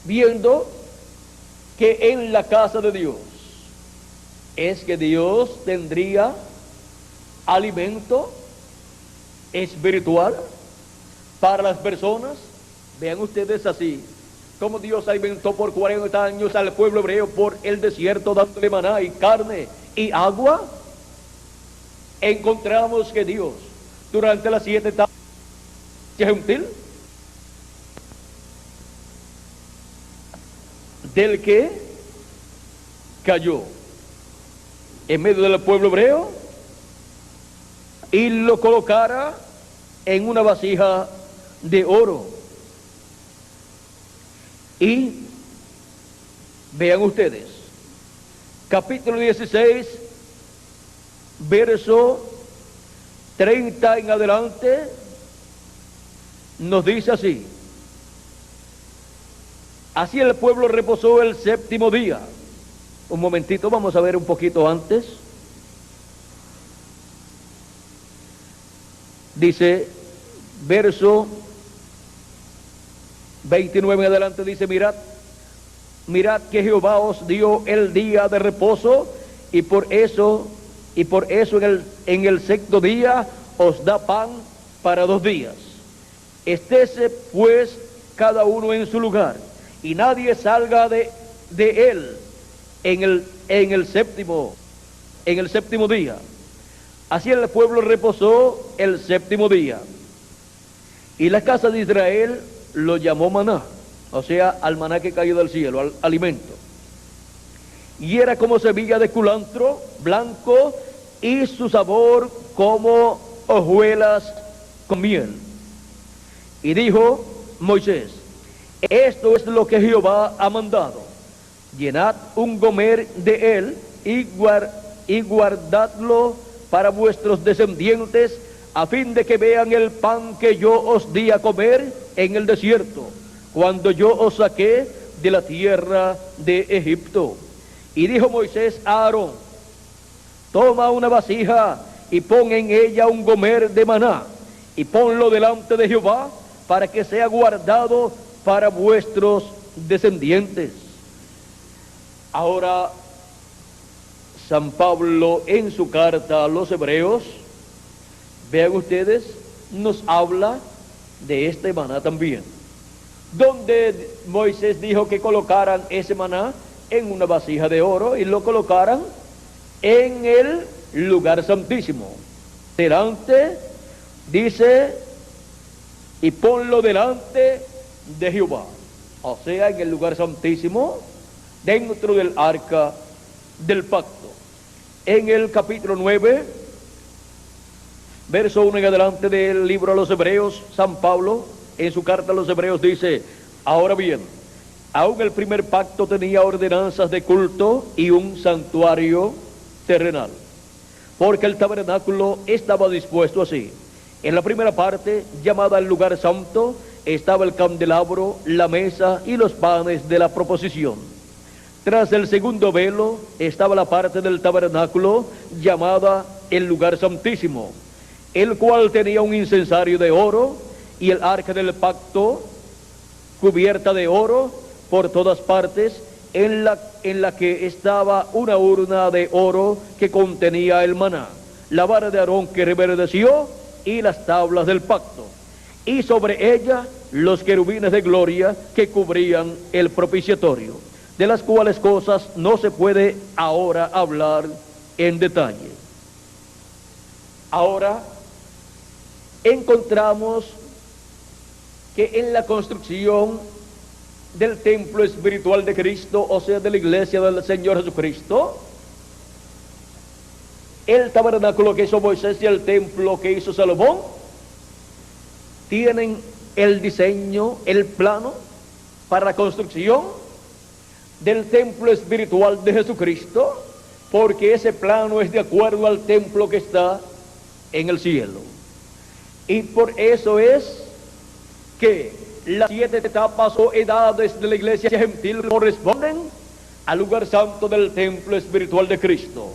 S1: viendo que en la casa de Dios es que Dios tendría alimento espiritual para las personas. Vean ustedes así, como Dios alimentó por 40 años al pueblo hebreo por el desierto, dándole maná y carne y agua. Encontramos que Dios, durante las 7 etapas gentil, del que cayó en medio del pueblo hebreo y lo colocara en una vasija de oro. Y vean ustedes, capítulo 16, verso 30 en adelante, nos dice así: así el pueblo reposó el 7º día. Un momentito, vamos a ver un poquito antes. Dice, verso 29 en adelante, dice: mirad que Jehová os dio el día de reposo, y por eso en el 6º día os da pan para 2 días. Estése pues cada uno en su lugar, y nadie salga de él en el séptimo día. Así el pueblo reposó el 7º día. Y la casa de Israel lo llamó maná, o sea, al maná que cayó del cielo, al alimento. Y era como semilla de culantro blanco, y su sabor como hojuelas con miel. Y dijo Moisés: esto es lo que Jehová ha mandado: llenad un gomer de él y guardadlo para vuestros descendientes, a fin de que vean el pan que yo os di a comer en el desierto, cuando yo os saqué de la tierra de Egipto. Y dijo Moisés a Aarón: toma una vasija y pon en ella un gomer de maná, y ponlo delante de Jehová, para que sea guardado para vuestros descendientes. Ahora, San Pablo en su carta a los hebreos, vean ustedes, nos habla de este maná también, donde Moisés dijo que colocaran ese maná en una vasija de oro y lo colocaran en el lugar santísimo. Delante, dice, y ponlo delante de Jehová, o sea, en el lugar santísimo, dentro del arca del pacto. En el capítulo 9 verso 1 en adelante del libro a los Hebreos, San Pablo, en su carta a los Hebreos dice: ahora bien, aún el primer pacto tenía ordenanzas de culto y un santuario terrenal, porque el tabernáculo estaba dispuesto así. En la primera parte, llamada el lugar santo, estaba el candelabro, la mesa y los panes de la proposición. Tras el segundo velo estaba la parte del tabernáculo llamada el lugar santísimo, el cual tenía un incensario de oro y el arca del pacto cubierta de oro por todas partes, en la que estaba una urna de oro que contenía el maná, la vara de Aarón que reverdeció y las tablas del pacto, y sobre ella los querubines de gloria que cubrían el propiciatorio, de las cuales cosas no se puede ahora hablar en detalle. Ahora encontramos que en la construcción del templo espiritual de Cristo, o sea, de la iglesia del Señor Jesucristo, el tabernáculo que hizo Moisés y el templo que hizo Salomón tienen el diseño, el plano para la construcción del templo espiritual de Jesucristo, porque ese plano es de acuerdo al templo que está en el cielo. Y por eso es que las 7 etapas o edades de la iglesia gentil corresponden al lugar santo del templo espiritual de Cristo,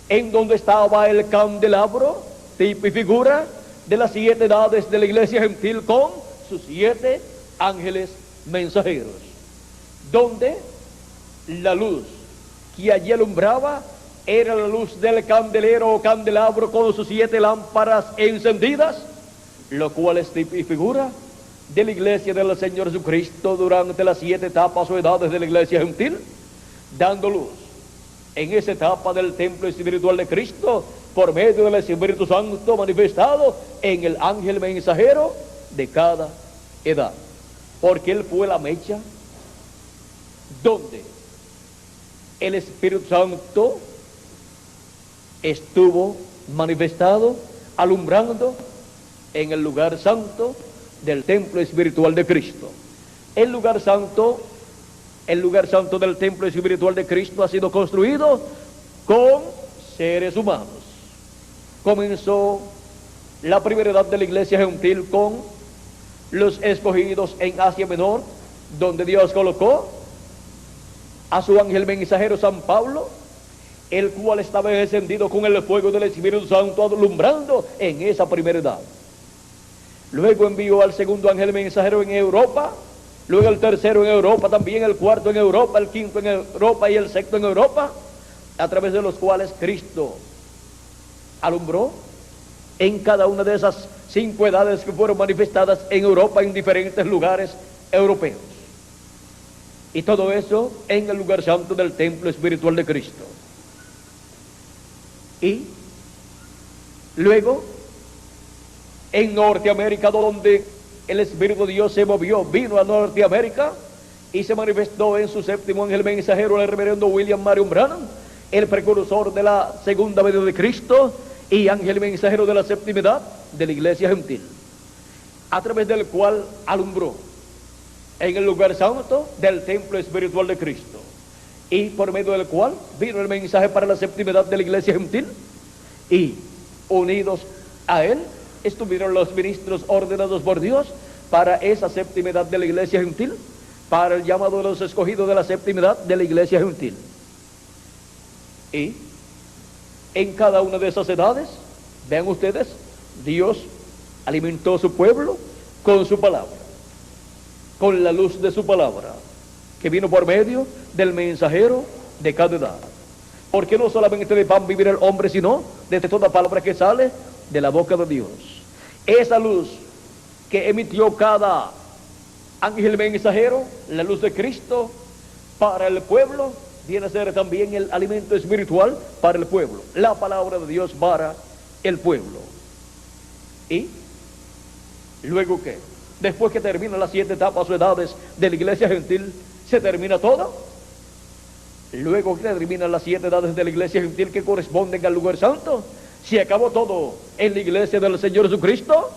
S1: en donde estaba el candelabro, tipo y figura de las 7 edades de la iglesia gentil con sus 7 ángeles mensajeros, donde la luz que allí alumbraba era la luz del candelero o candelabro con sus 7 lámparas encendidas, lo cual es tipo y figura de la iglesia del Señor Jesucristo durante las 7 etapas o edades de la iglesia gentil, dando luz en esa etapa del templo espiritual de Cristo por medio del Espíritu Santo manifestado en el ángel mensajero de cada edad, porque él fue la mecha donde el Espíritu Santo estuvo manifestado, alumbrando en el lugar santo del templo espiritual de Cristo. El lugar santo del templo espiritual de Cristo ha sido construido con seres humanos. Comenzó la primera edad de la iglesia gentil con los escogidos en Asia Menor, donde Dios colocó a su ángel mensajero San Pablo, el cual estaba encendido con el fuego del Espíritu Santo alumbrando en esa primera edad. Luego envió al segundo ángel mensajero en Europa, luego el tercero en Europa, también el cuarto en Europa, el quinto en Europa y el sexto en Europa, a través de los cuales Cristo alumbró en cada una de esas 5 edades que fueron manifestadas en Europa, en diferentes lugares europeos. Y todo eso en el lugar santo del templo espiritual de Cristo. Y luego en Norteamérica, donde el Espíritu de Dios se movió, vino a Norteamérica y se manifestó en su séptimo ángel mensajero, el reverendo William Marion Branham, el precursor de la segunda venida de Cristo y ángel mensajero de la séptima edad de la iglesia gentil, a través del cual alumbró en el lugar santo del templo espiritual de Cristo, y por medio del cual vino el mensaje para la séptima edad de la iglesia gentil, y unidos a él estuvieron los ministros ordenados por Dios para esa séptima edad de la iglesia gentil, para el llamado de los escogidos de la séptima edad de la iglesia gentil. Y en cada una de esas edades, vean ustedes, Dios alimentó a su pueblo con su palabra, con la luz de su palabra, que vino por medio del mensajero de cada edad. Porque no solamente de pan vivirá el hombre, sino de toda palabra que sale de la boca de Dios. Esa luz que emitió cada ángel mensajero, la luz de Cristo para el pueblo, viene a ser también el alimento espiritual para el pueblo, la palabra de Dios para el pueblo. Y luego, ¿qué? Después que terminan las 7 etapas o edades de la iglesia gentil, ¿se termina todo? Luego que terminan las 7 edades de la iglesia gentil que corresponden al lugar santo, Se acabó todo en la iglesia del Señor Jesucristo.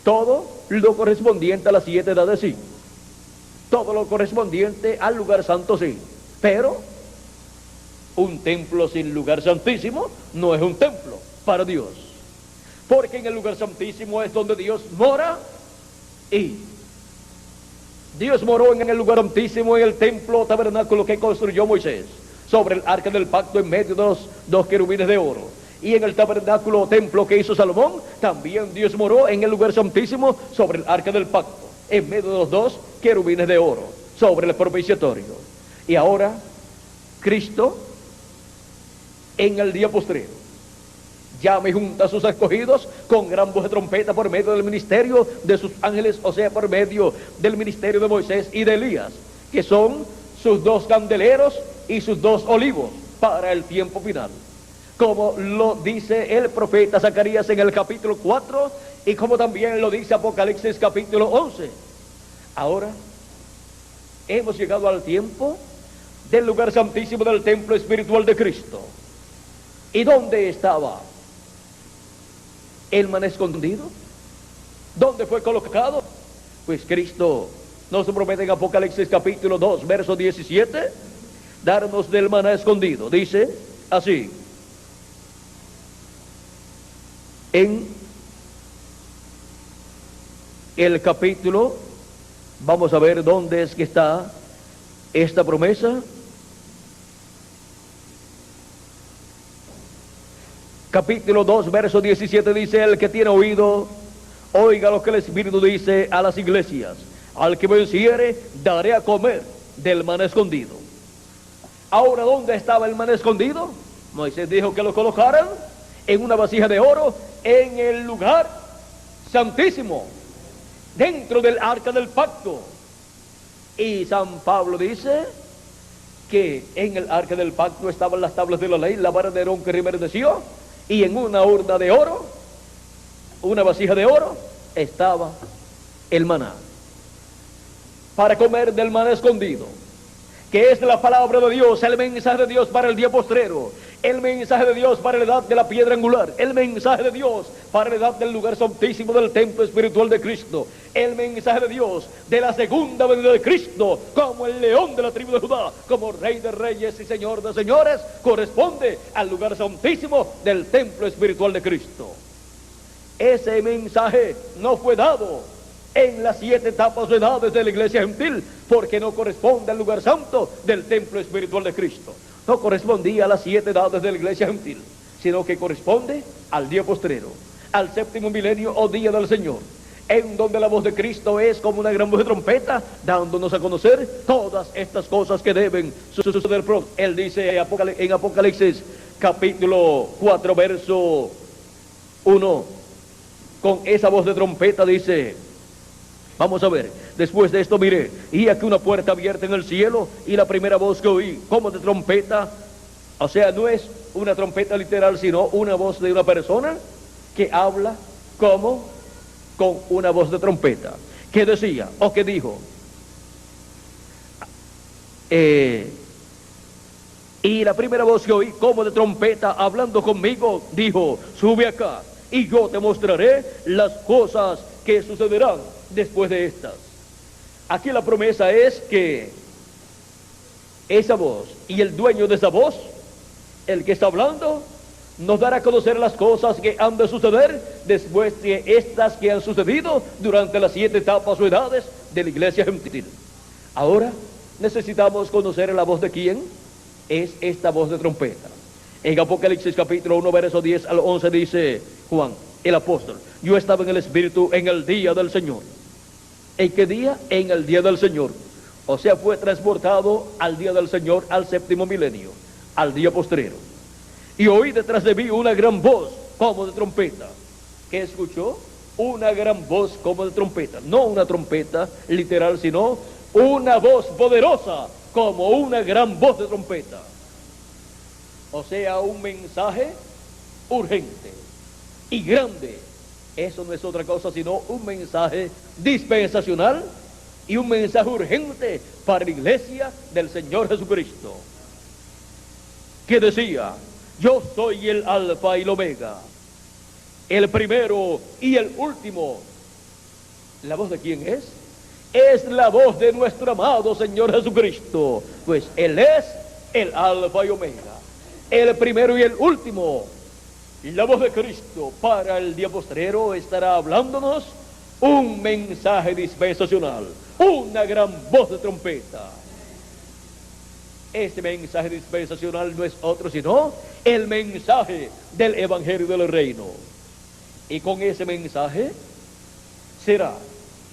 S1: Todo lo correspondiente a las 7 edades, sí. Todo lo correspondiente al lugar santo, sí. Pero un templo sin lugar santísimo no es un templo para Dios. Porque en el lugar santísimo es donde Dios mora, y Dios moró en el lugar santísimo, en el templo tabernáculo que construyó Moisés, sobre el arca del pacto, en medio de los dos querubines de oro. Y en el tabernáculo o templo que hizo Salomón, también Dios moró en el lugar santísimo, sobre el arca del pacto, en medio de los dos querubines de oro, sobre el propiciatorio. Y ahora Cristo, en el día postrero, llama y junta a sus escogidos con gran voz de trompeta por medio del ministerio de sus ángeles, o sea, por medio del ministerio de Moisés y de Elías, que son sus dos candeleros y sus dos olivos para el tiempo final, como lo dice el profeta Zacarías en el capítulo 4 y como también lo dice Apocalipsis capítulo 11. Ahora hemos llegado al tiempo del lugar santísimo del templo espiritual de Cristo. ¿Y dónde estaba el maná escondido? ¿Dónde fue colocado? Pues Cristo nos promete en Apocalipsis capítulo 2 verso 17 darnos del maná escondido. Dice así en el capítulo, vamos a ver dónde es que está esta promesa. Capítulo 2, verso 17 dice: el que tiene oído, oiga lo que el Espíritu dice a las iglesias. Al que venciere, daré a comer del maná escondido. Ahora, ¿dónde estaba el maná escondido? Moisés dijo que lo colocaran en una vasija de oro en el lugar santísimo, dentro del arca del pacto. Y San Pablo dice que en el arca del pacto estaban las tablas de la ley, la vara de Aarón que reverdeció, y en una urna de oro, una vasija de oro, estaba el maná. Para comer del maná escondido, que es la palabra de Dios, el mensaje de Dios para el día postrero, el mensaje de Dios para la edad de la piedra angular, el mensaje de Dios para la edad del lugar santísimo del templo espiritual de Cristo, el mensaje de Dios de la segunda venida de Cristo, como el león de la tribu de Judá, como rey de reyes y señor de señores, corresponde al lugar santísimo del templo espiritual de Cristo. Ese mensaje no fue dado en las 7 etapas de edades de la iglesia gentil, porque no corresponde al lugar santo del templo espiritual de Cristo. No correspondía a las 7 edades de la iglesia gentil, sino que corresponde al día postrero, al séptimo milenio o día del Señor, en donde la voz de Cristo es como una gran voz de trompeta, dándonos a conocer todas estas cosas que deben suceder pronto. Él dice en Apocalipsis capítulo 4 verso 1, con esa voz de trompeta dice, vamos a ver: después de esto miré, y aquí una puerta abierta en el cielo, y la primera voz que oí, como de trompeta, o sea, no es una trompeta literal, sino una voz de una persona que habla como con una voz de trompeta, que decía, o que dijo, y la primera voz que oí, como de trompeta, hablando conmigo, dijo, sube acá, y yo te mostraré las cosas que sucederán después de estas. Aquí la promesa es que esa voz y el dueño de esa voz, el que está hablando, nos dará a conocer las cosas que han de suceder después de estas que han sucedido durante las 7 etapas o edades de la iglesia gentil. Ahora necesitamos conocer la voz de quién es esta voz de trompeta. En Apocalipsis capítulo 1 verso 10 al 11 dice Juan el apóstol: yo estaba en el Espíritu en el día del Señor. ¿En qué día? En el día del Señor. O sea, fue transportado al día del Señor, al séptimo milenio, al día postrero. Y oí detrás de mí una gran voz como de trompeta. ¿Qué escuchó? Una gran voz como de trompeta. No una trompeta literal, sino una voz poderosa como una gran voz de trompeta. O sea, un mensaje urgente y grande. Eso no es otra cosa sino un mensaje dispensacional y un mensaje urgente para la iglesia del Señor Jesucristo, que decía: Yo soy el Alfa y el Omega, el primero y el último. ¿La voz de quién es? Es la voz de nuestro amado Señor Jesucristo, pues Él es el Alfa y Omega, el primero y el último. La voz de Cristo para el día postrero estará hablándonos un mensaje dispensacional, una gran voz de trompeta. Ese mensaje dispensacional no es otro sino el mensaje del Evangelio del Reino. Y con ese mensaje será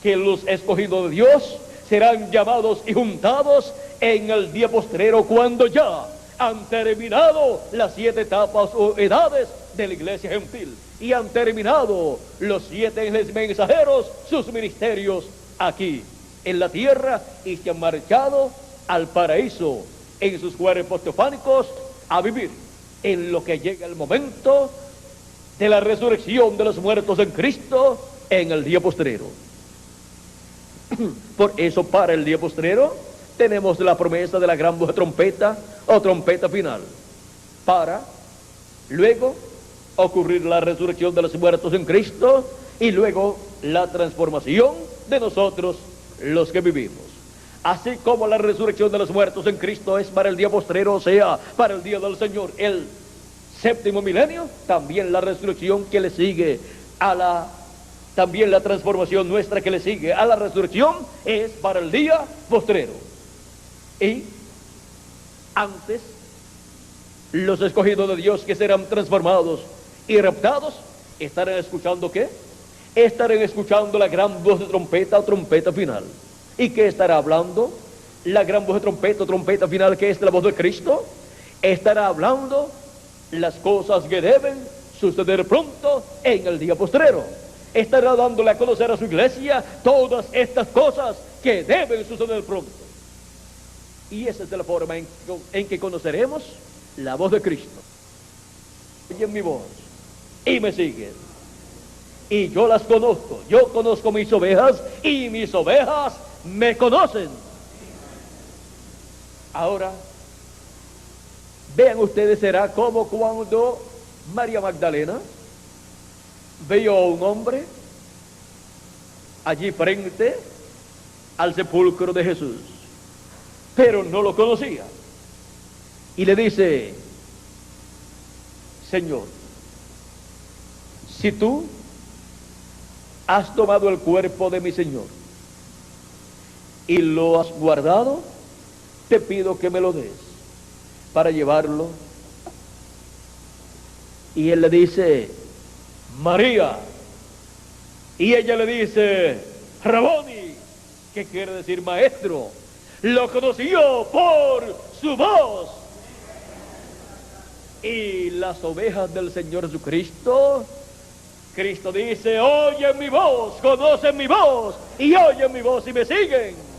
S1: que los escogidos de Dios serán llamados y juntados en el día postrero, cuando ya han terminado las 7 etapas o edades de la iglesia gentil y han terminado los 7 ángeles mensajeros sus ministerios aquí en la tierra, y se han marchado al paraíso en sus cuerpos teofánicos a vivir en lo que llega el momento de la resurrección de los muertos en Cristo en el día postrero. Por eso, para el día postrero tenemos la promesa de la gran voz de trompeta o trompeta final, para luego ocurrir la resurrección de los muertos en Cristo y luego la transformación de nosotros los que vivimos. Así como la resurrección de los muertos en Cristo es para el día postrero, o sea, para el día del Señor, el séptimo milenio, también la resurrección que le sigue también la transformación nuestra que le sigue a la resurrección es para el día postrero. Y antes, los escogidos de Dios que serán transformados y raptados, ¿estarán escuchando qué? Estarán escuchando la gran voz de trompeta o trompeta final. ¿Y qué estará hablando la gran voz de trompeta o trompeta final, que es la voz de Cristo? Estará hablando las cosas que deben suceder pronto en el día postrero. Estará dándole a conocer a su iglesia todas estas cosas que deben suceder pronto. Y esa es la forma en que conoceremos la voz de Cristo. Oyen mi voz y me siguen, y yo las conozco. Yo conozco mis ovejas y mis ovejas me conocen. Ahora, vean ustedes, será como cuando María Magdalena vio a un hombre allí frente al sepulcro de Jesús, pero no lo conocía, y le dice: Señor, si tú has tomado el cuerpo de mi Señor y lo has guardado, te pido que me lo des para llevarlo. Y él le dice: María. Y ella le dice: Raboni, que quiere decir maestro. Lo conoció por su voz. Y las ovejas del Señor Jesucristo, Cristo dice: oyen mi voz, conocen mi voz, y oyen mi voz y me siguen.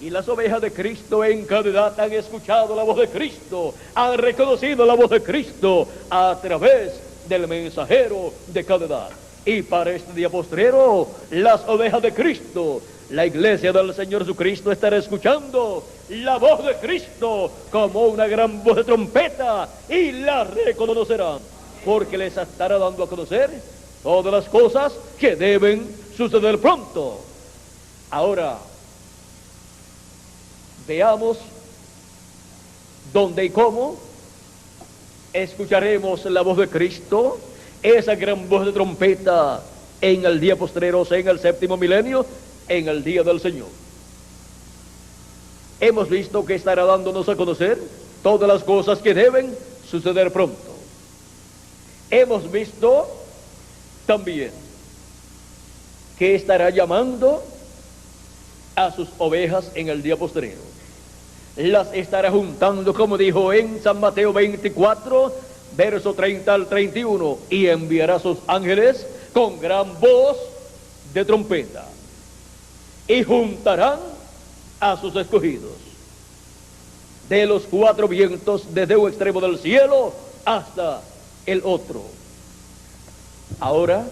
S1: Y las ovejas de Cristo en Cadedat han escuchado la voz de Cristo, han reconocido la voz de Cristo a través del mensajero de Cadedat. Y para este día postrero, las ovejas de Cristo, la iglesia del Señor Jesucristo, estará escuchando la voz de Cristo como una gran voz de trompeta, y la reconocerán, porque les estará dando a conocer todas las cosas que deben suceder pronto. Ahora, veamos dónde y cómo escucharemos la voz de Cristo, esa gran voz de trompeta, en el día postrero, o sea, en el séptimo milenio, en el día del Señor. Hemos visto que estará dándonos a conocer todas las cosas que deben suceder pronto. Hemos visto también que estará llamando a sus ovejas en el día postrero. Las estará juntando, como dijo en San Mateo 24, verso 30 al 31, y enviará a sus ángeles con gran voz de trompeta, y juntarán a sus escogidos de los 4 vientos, desde un extremo del cielo hasta el otro. Ahora,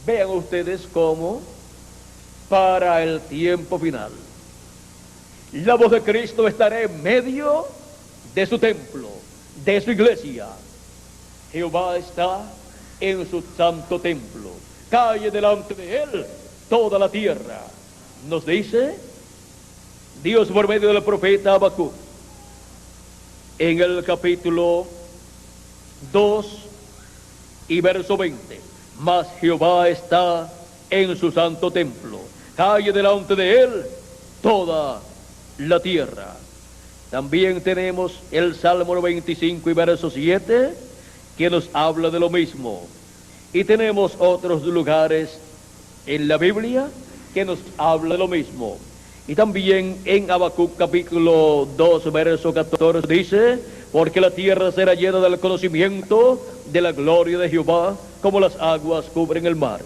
S1: vean ustedes cómo para el tiempo final la voz de Cristo estará en medio de su templo, de su iglesia. Jehová está en su santo templo. Calle delante de él toda la tierra. Nos dice Dios por medio del profeta Habacuc en el capítulo 2 y verso 20. Mas Jehová está en su santo templo. Calle delante de él toda la tierra. También tenemos el Salmo 95 y verso 7, que nos habla de lo mismo. Y tenemos otros lugares en la Biblia que nos habla de lo mismo. Y también en Habacuc capítulo 2 verso 14 dice: porque la tierra será llena del conocimiento de la gloria de Jehová, como las aguas cubren el mar.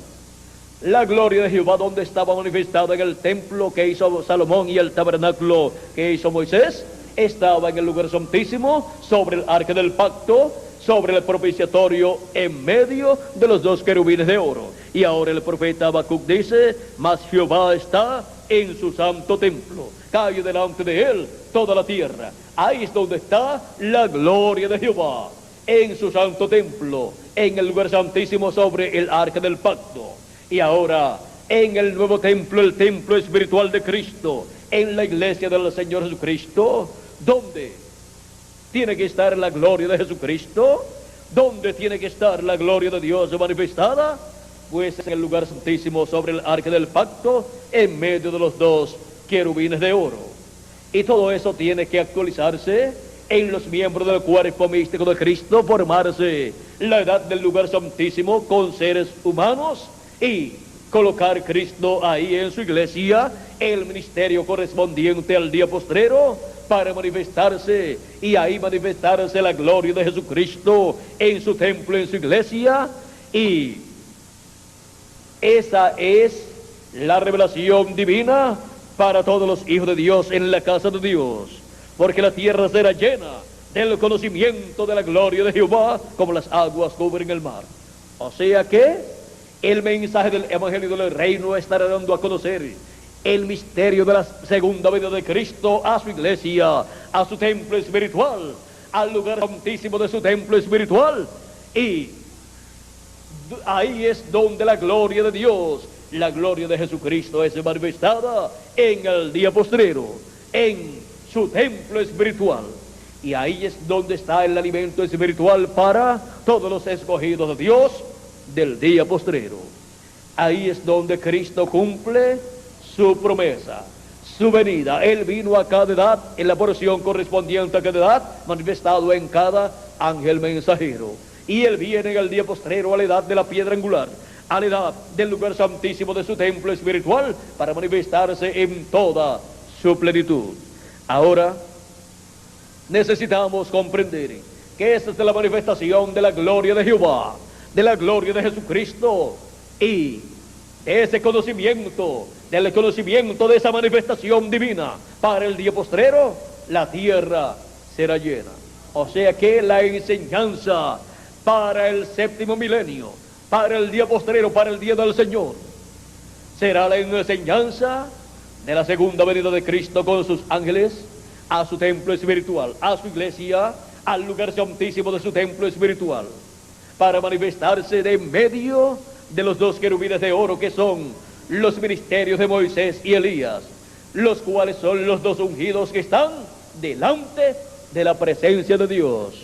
S1: La gloria de Jehová, donde estaba manifestada en el templo que hizo Salomón y el tabernáculo que hizo Moisés, estaba en el lugar santísimo, sobre el arca del pacto, sobre el propiciatorio, en medio de los dos querubines de oro. Y ahora el profeta Habacuc dice: mas Jehová está en su santo templo, calle delante de él toda la tierra. Ahí es donde está la gloria de Jehová, en su santo templo, en el lugar santísimo, sobre el arca del pacto. Y ahora en el nuevo templo, el templo espiritual de Cristo, en la iglesia del Señor Jesucristo, ¿dónde tiene que estar la gloria de Jesucristo? ¿Dónde tiene que estar la gloria de Dios manifestada? Pues en el lugar santísimo, sobre el arca del pacto, en medio de los dos querubines de oro. Y todo eso tiene que actualizarse en los miembros del cuerpo místico de Cristo, formarse la edad del lugar santísimo con seres humanos y colocar Cristo ahí en su iglesia, el ministerio correspondiente al día postrero, para manifestarse, y ahí manifestarse la gloria de Jesucristo en su templo, en su iglesia. Y esa es la revelación divina para todos los hijos de Dios en la casa de Dios, porque la tierra será llena del conocimiento de la gloria de Jehová, como las aguas cubren el mar. O sea que el mensaje del evangelio del reino estará dando a conocer el misterio de la segunda venida de Cristo a su iglesia, a su templo espiritual, al lugar santísimo de su templo espiritual. Y ahí es donde la gloria de Dios, la gloria de Jesucristo, es manifestada en el día postrero, en su templo espiritual. Y ahí es donde está el alimento espiritual para todos los escogidos de Dios del día postrero. Ahí es donde Cristo cumple su promesa, su venida. Él vino a cada edad, en la porción correspondiente a cada edad, manifestado en cada ángel mensajero. Y Él viene en el día postrero a la edad de la piedra angular, a la edad del lugar santísimo de su templo espiritual, para manifestarse en toda su plenitud. Ahora necesitamos comprender que esta es la manifestación de la gloria de Jehová, de la gloria de Jesucristo, y de ese conocimiento, del conocimiento de esa manifestación divina para el día postrero, la tierra será llena. O sea que la enseñanza para el séptimo milenio, para el día postrero, para el día del Señor, será la enseñanza de la segunda venida de Cristo con sus ángeles a su templo espiritual, a su iglesia, al lugar santísimo de su templo espiritual, para manifestarse de medio de los dos querubines de oro, que son los ministerios de Moisés y Elías, los cuales son los dos ungidos que están delante de la presencia de Dios.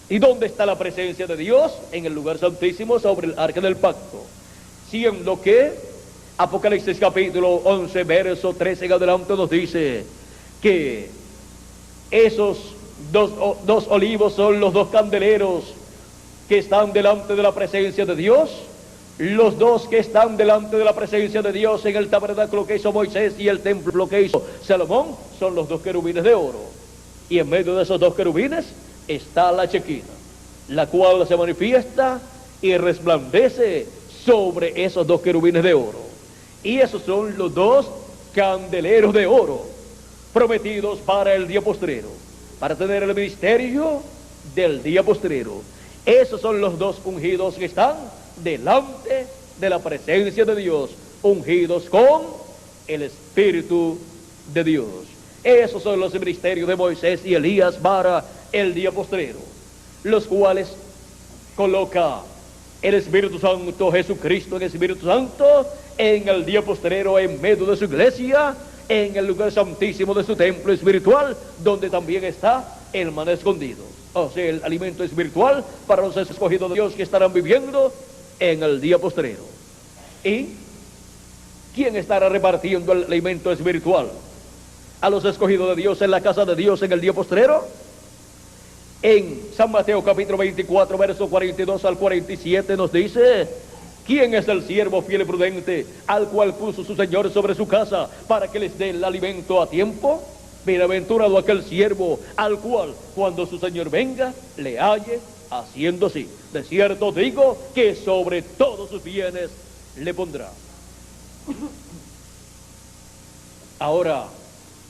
S1: ¿Y dónde está la presencia de Dios? En el lugar santísimo, sobre el arca del pacto. Siendo que Apocalipsis capítulo 11 verso 13 en adelante nos dice que esos dos olivos son los dos candeleros que están delante de la presencia de Dios. Los dos que están delante de la presencia de Dios en el tabernáculo que hizo Moisés y el templo que hizo Salomón son los dos querubines de oro. Y en medio de esos dos querubines está la chequina, la cual se manifiesta y resplandece sobre esos dos querubines de oro. Y esos son los dos candeleros de oro prometidos para el día postrero, para tener el ministerio del día postrero. Esos son los dos ungidos que están delante de la presencia de Dios, ungidos con el Espíritu de Dios. Esos son los ministerios de Moisés y Elías para el día postrero, los cuales coloca el Espíritu Santo, Jesucristo en el Espíritu Santo, en el día postrero en medio de su iglesia, en el lugar santísimo de su templo espiritual, donde también está el maná escondido, o sea, el alimento espiritual para los escogidos de Dios que estarán viviendo en el día postrero. ¿Y quién estará repartiendo el alimento espiritual a los escogidos de Dios en la casa de Dios en el día postrero? En San Mateo capítulo 24, versos 42 al 47 nos dice: ¿quién es el siervo fiel y prudente al cual puso su Señor sobre su casa para que les dé el alimento a tiempo? Bienaventurado aquel siervo al cual cuando su Señor venga le halle haciendo así. De cierto digo que sobre todos sus bienes le pondrá. Ahora,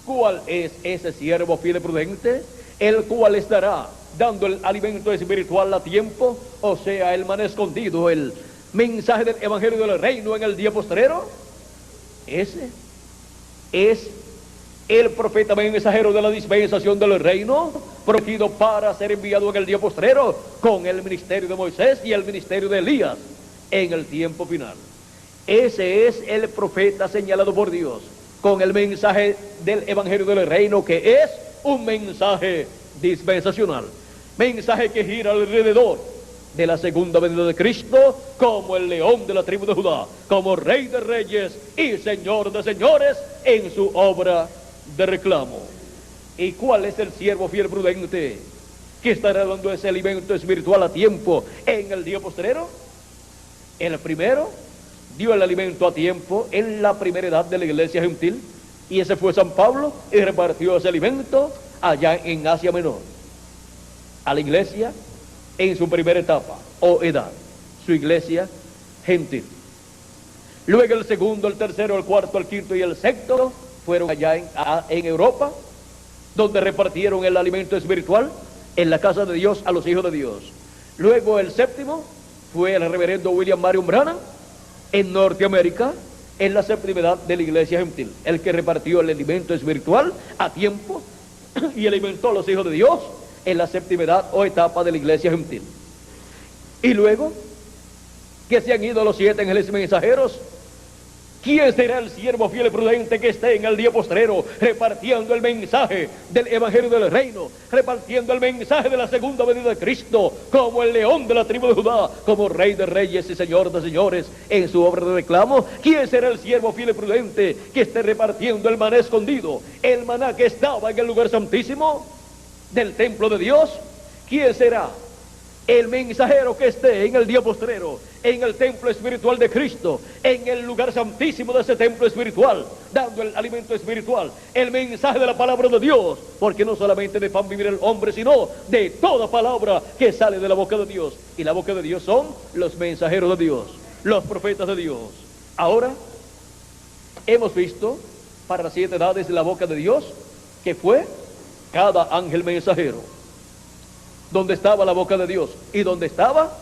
S1: ¿cuál es ese siervo fiel y prudente? El cual estará dando el alimento espiritual a tiempo, o sea, el maná escondido, el mensaje del evangelio del reino en el día postrero. Ese es el profeta mensajero de la dispensación del reino, prometido para ser enviado en el día postrero, con el ministerio de Moisés y el ministerio de Elías en el tiempo final. Ese es el profeta señalado por Dios, con el mensaje del evangelio del reino, que es un mensaje dispensacional, mensaje que gira alrededor de la segunda venida de Cristo, como el león de la tribu de Judá, como rey de reyes y señor de señores en su obra de reclamo. ¿Y cuál es el siervo fiel prudente que estará dando ese alimento espiritual a tiempo en el día postrero? El primero dio el alimento a tiempo en la primera edad de la iglesia gentil, y ese fue San Pablo, y repartió ese alimento allá en Asia Menor a la iglesia en su primera etapa o edad, su iglesia gentil. Luego el segundo, el tercero, el cuarto, el quinto y el sexto fueron allá en Europa, donde repartieron el alimento espiritual en la casa de Dios a los hijos de Dios. Luego el séptimo fue el reverendo William Marion Branham en Norteamérica, en la séptima edad de la iglesia gentil, el que repartió el alimento espiritual a tiempo y alimentó a los hijos de Dios en la séptima edad o etapa de la iglesia gentil. Y luego que se han ido los 7 ángeles mensajeros, ¿quién será el siervo fiel y prudente que esté en el día postrero repartiendo el mensaje del evangelio del reino, repartiendo el mensaje de la segunda venida de Cristo, como el león de la tribu de Judá, como rey de reyes y señor de señores en su obra de reclamo? ¿Quién será el siervo fiel y prudente que esté repartiendo el maná escondido, el maná que estaba en el lugar santísimo del templo de Dios? ¿Quién será el mensajero que esté en el día postrero, en el templo espiritual de Cristo, en el lugar santísimo de ese templo espiritual, dando el alimento espiritual, el mensaje de la palabra de Dios? Porque no solamente de pan vivir el hombre, sino de toda palabra que sale de la boca de Dios. Y la boca de Dios son los mensajeros de Dios, los profetas de Dios. Ahora hemos visto para las 7 edades de la boca de Dios, que fue cada ángel mensajero, donde estaba la boca de Dios y donde estaba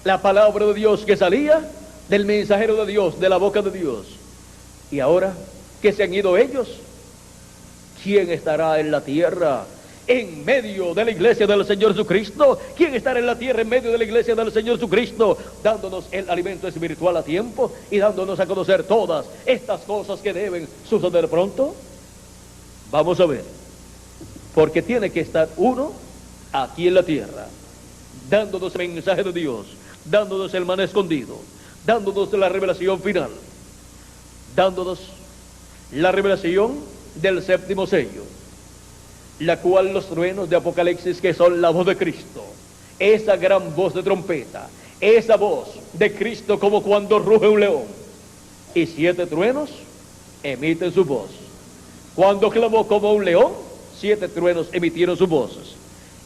S1: la palabra de Dios que salía del mensajero de Dios, de la boca de Dios. Y ahora que se han ido ellos, ¿quién estará en la tierra en medio de la iglesia del Señor Jesucristo? ¿Quién estará en la tierra en medio de la iglesia del Señor Jesucristo, dándonos el alimento espiritual a tiempo y dándonos a conocer todas estas cosas que deben suceder pronto? Vamos a ver, porque tiene que estar uno aquí en la tierra, dándonos el mensaje de Dios, dándonos el maná escondido, dándonos la revelación final, dándonos la revelación del séptimo sello, la cual los truenos de Apocalipsis, que son la voz de Cristo, esa gran voz de trompeta, esa voz de Cristo como cuando ruge un león, y 7 truenos emiten su voz. Cuando clamó como un león, 7 truenos emitieron sus voces.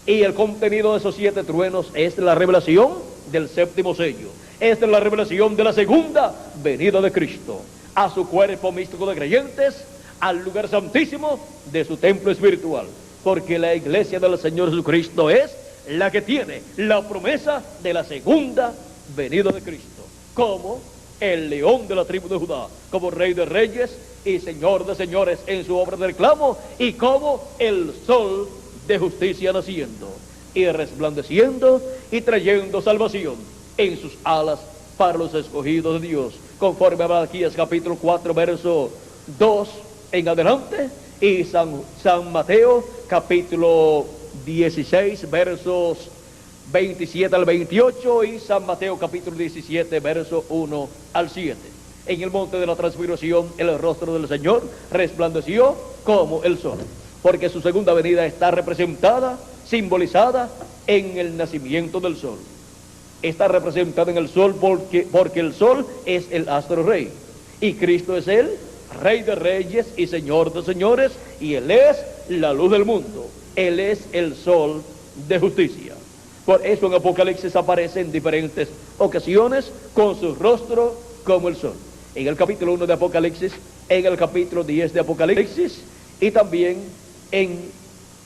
S1: Y el contenido de esos 7 truenos es la revelación del séptimo sello. Esta es la revelación de la segunda venida de Cristo a su cuerpo místico de creyentes, al lugar santísimo de su templo espiritual. Porque la iglesia del Señor Jesucristo es la que tiene la promesa de la segunda venida de Cristo, como el león de la tribu de Judá, como rey de reyes y señor de señores en su obra de reclamo, y como el sol de justicia naciendo y resplandeciendo y trayendo salvación en sus alas para los escogidos de Dios, conforme a Malaquías capítulo 4, verso 2 en adelante, y San Mateo capítulo 16, versos 27 al 28, y San Mateo capítulo 17, verso 1 al 7. En el monte de la transfiguración, el rostro del Señor resplandeció como el sol, porque su segunda venida está representada, simbolizada en el nacimiento del sol. Está representada en el sol porque el sol es el astro rey, y Cristo es el Rey de reyes y Señor de señores, y Él es la luz del mundo. Él es el sol de justicia. Por eso en Apocalipsis aparece en diferentes ocasiones con su rostro como el sol. En el capítulo 1 de Apocalipsis, en el capítulo 10 de Apocalipsis, y también en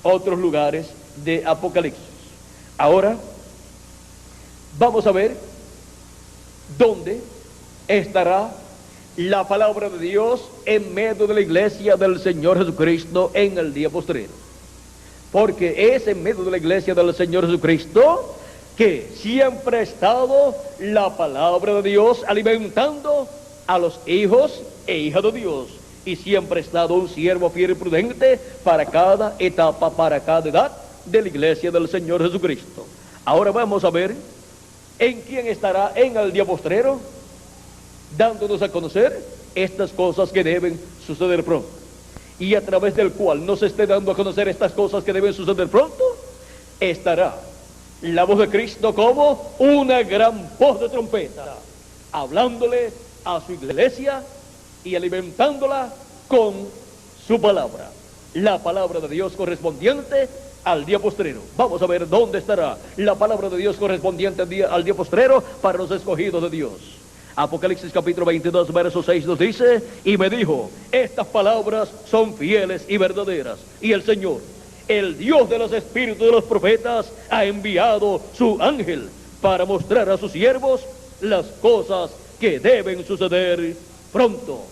S1: otros lugares de Apocalipsis. Ahora vamos a ver dónde estará la palabra de Dios en medio de la iglesia del Señor Jesucristo en el día postrero. Porque es en medio de la iglesia del Señor Jesucristo que siempre ha estado la palabra de Dios alimentando a los hijos e hijas de Dios. Y siempre ha estado un siervo fiel y prudente para cada etapa, para cada edad de la iglesia del Señor Jesucristo. Ahora vamos a ver en quién estará en el día postrero, dándonos a conocer estas cosas que deben suceder pronto, y a través del cual nos esté dando a conocer estas cosas que deben suceder pronto, estará la voz de Cristo como una gran voz de trompeta, hablándole a su iglesia y alimentándola con su palabra, la palabra de Dios correspondiente al día postrero. Vamos a ver dónde estará la palabra de Dios correspondiente al día postrero para los escogidos de Dios. Apocalipsis capítulo 22, verso 6 nos dice: y me dijo, estas palabras son fieles y verdaderas, y el Señor, el Dios de los espíritus de los profetas, ha enviado su ángel para mostrar a sus siervos las cosas que deben suceder pronto.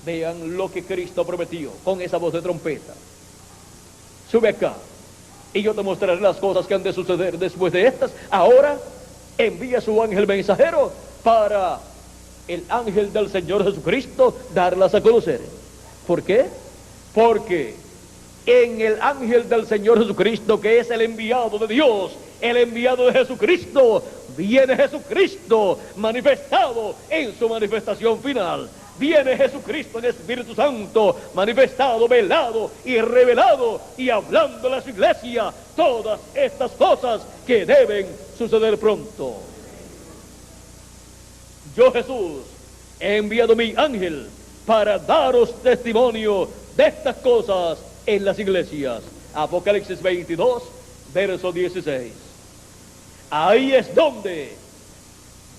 S1: Vean lo que Cristo prometió con esa voz de trompeta. Sube acá y yo te mostraré las cosas que han de suceder después de estas. Ahora envía su ángel mensajero para el ángel del Señor Jesucristo darlas a conocer. ¿Por qué? Porque en el ángel del Señor Jesucristo, que es el enviado de Dios, el enviado de Jesucristo, viene Jesucristo manifestado en su manifestación final. Viene Jesucristo en Espíritu Santo, manifestado, velado y revelado, y hablando a su iglesia todas estas cosas que deben suceder pronto. Yo, Jesús, he enviado mi ángel para daros testimonio de estas cosas en las iglesias. Apocalipsis 22, verso 16. Ahí es donde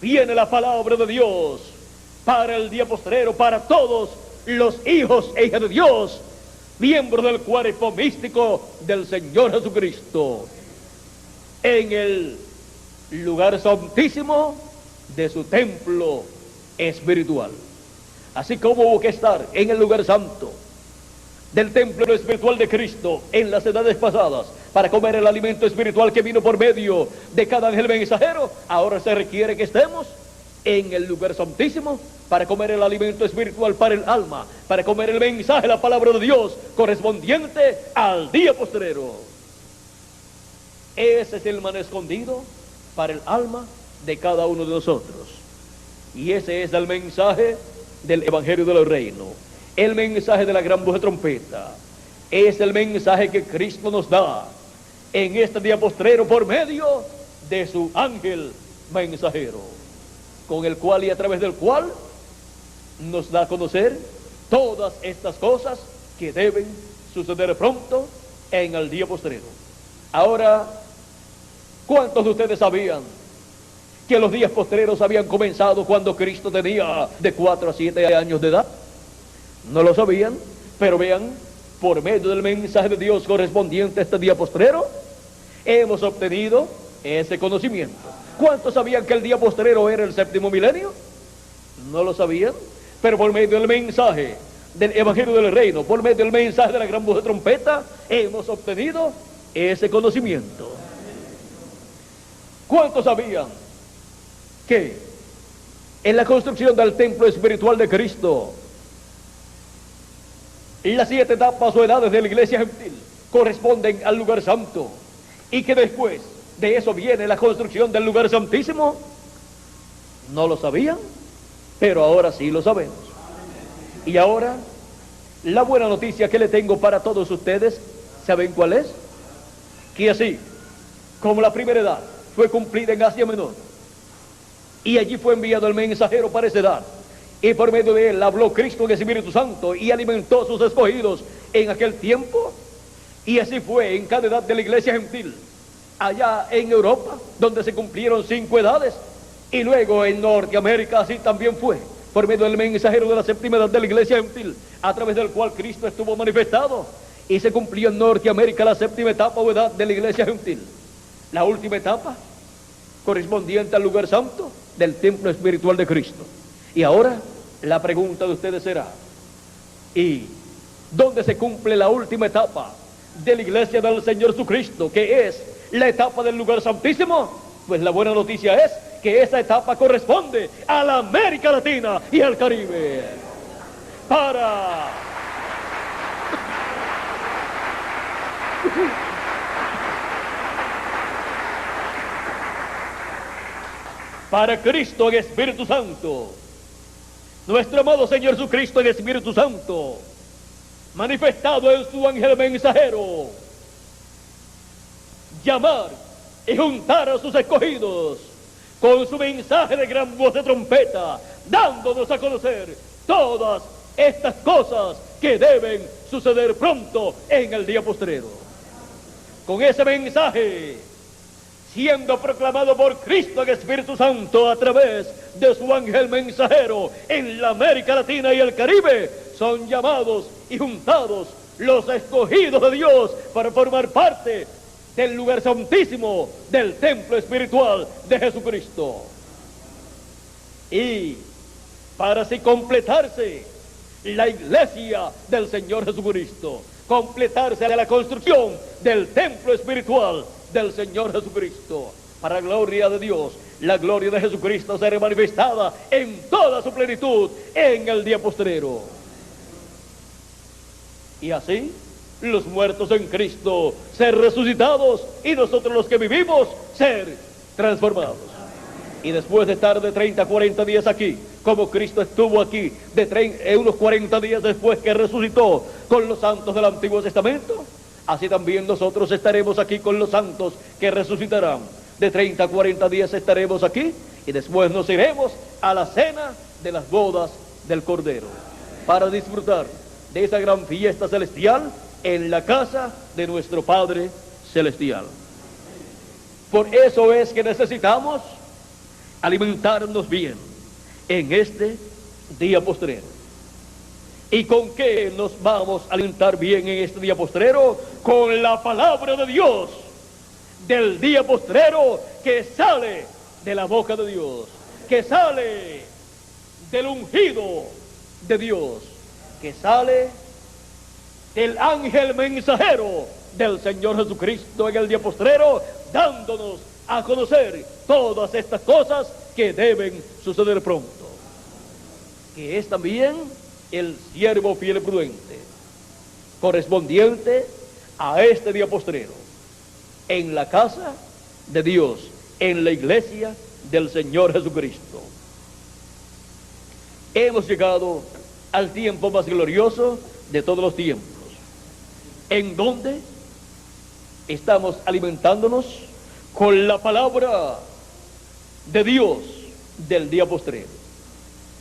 S1: viene la palabra de Dios para el día postrero, para todos los hijos e hijas de Dios, miembros del cuerpo místico del Señor Jesucristo, en el lugar santísimo de su templo espiritual. Así como hubo que estar en el lugar santo del templo espiritual de Cristo en las edades pasadas para comer el alimento espiritual que vino por medio de cada ángel mensajero, ahora se requiere que estemos en el lugar santísimo para comer el alimento espiritual para el alma, para comer el mensaje, la palabra de Dios correspondiente al día postrero. Ese es el maná escondido para el alma de cada uno de nosotros, y ese es el mensaje del Evangelio del Reino, el mensaje de la gran voz de trompeta. Es el mensaje que Cristo nos da en este día postrero por medio de su ángel mensajero, con el cual y a través del cual nos da a conocer todas estas cosas que deben suceder pronto en el día postrero. Ahora, ¿cuántos de ustedes sabían que los días postreros habían comenzado cuando Cristo tenía de 4 a 7 años de edad? No lo sabían, pero vean, por medio del mensaje de Dios correspondiente a este día postrero, hemos obtenido ese conocimiento. ¿Cuántos sabían que el día postrero era el séptimo milenio? No lo sabían, pero por medio del mensaje del Evangelio del Reino, por medio del mensaje de la gran voz de trompeta, hemos obtenido ese conocimiento. ¿Cuántos sabían que en la construcción del templo espiritual de Cristo, las 7 etapas o edades de la iglesia gentil corresponden al lugar santo, y que después de eso viene la construcción del lugar santísimo? ¿No lo sabían? Pero ahora sí lo sabemos. Y ahora, la buena noticia que le tengo para todos ustedes, ¿saben cuál es? Que así como la primera edad fue cumplida en Asia Menor, y allí fue enviado el mensajero para esa edad, y por medio de él habló Cristo en el Espíritu Santo y alimentó a sus escogidos en aquel tiempo, y así fue en cada edad de la iglesia gentil, allá en Europa, donde se cumplieron 5 edades, y luego en Norteamérica así también fue, por medio del mensajero de la 7ª edad de la iglesia gentil, a través del cual Cristo estuvo manifestado, y se cumplió en Norteamérica la 7ª etapa o edad de la iglesia gentil, la última etapa correspondiente al lugar santo del templo espiritual de Cristo. Y ahora la pregunta de ustedes será: ¿y dónde se cumple la última etapa de la iglesia del Señor Jesucristo, que es la etapa del lugar santísimo? Pues la buena noticia es que esa etapa corresponde a la América Latina y al Caribe. Para Cristo en Espíritu Santo, nuestro amado Señor Jesucristo en Espíritu Santo, manifestado en su ángel mensajero, llamar y juntar a sus escogidos con su mensaje de gran voz de trompeta, dándonos a conocer todas estas cosas que deben suceder pronto en el día postrero. Con ese mensaje, siendo proclamado por Cristo en Espíritu Santo a través de su ángel mensajero en la América Latina y el Caribe, son llamados y juntados los escogidos de Dios para formar parte del lugar santísimo del templo espiritual de Jesucristo. Y para así completarse la iglesia del Señor Jesucristo, completarse la construcción del templo espiritual del Señor Jesucristo, para gloria de Dios, la gloria de Jesucristo será manifestada en toda su plenitud en el día postrero. Y así los muertos en Cristo ser resucitados, y nosotros los que vivimos ser transformados. Y después de estar de 30 a 40 días aquí, como Cristo estuvo aquí unos 40 días después que resucitó con los santos del Antiguo Testamento, así también nosotros estaremos aquí con los santos que resucitarán. De 30 a 40 días estaremos aquí, y después nos iremos a la cena de las bodas del Cordero, para disfrutar de esa gran fiesta celestial en la casa de nuestro Padre Celestial. Por eso es que necesitamos alimentarnos bien en este día postrero. ¿Y con qué nos vamos a alimentar bien en este día postrero? Con la palabra de Dios del día postrero, que sale de la boca de Dios, que sale del ungido de Dios, que sale del ángel mensajero del Señor Jesucristo en el día postrero, dándonos a conocer todas estas cosas que deben suceder pronto, que es también el siervo fiel y prudente, correspondiente a este día postrero, en la casa de Dios, en la iglesia del Señor Jesucristo. Hemos llegado al tiempo más glorioso de todos los tiempos, en donde estamos alimentándonos con la palabra de Dios del día postrero,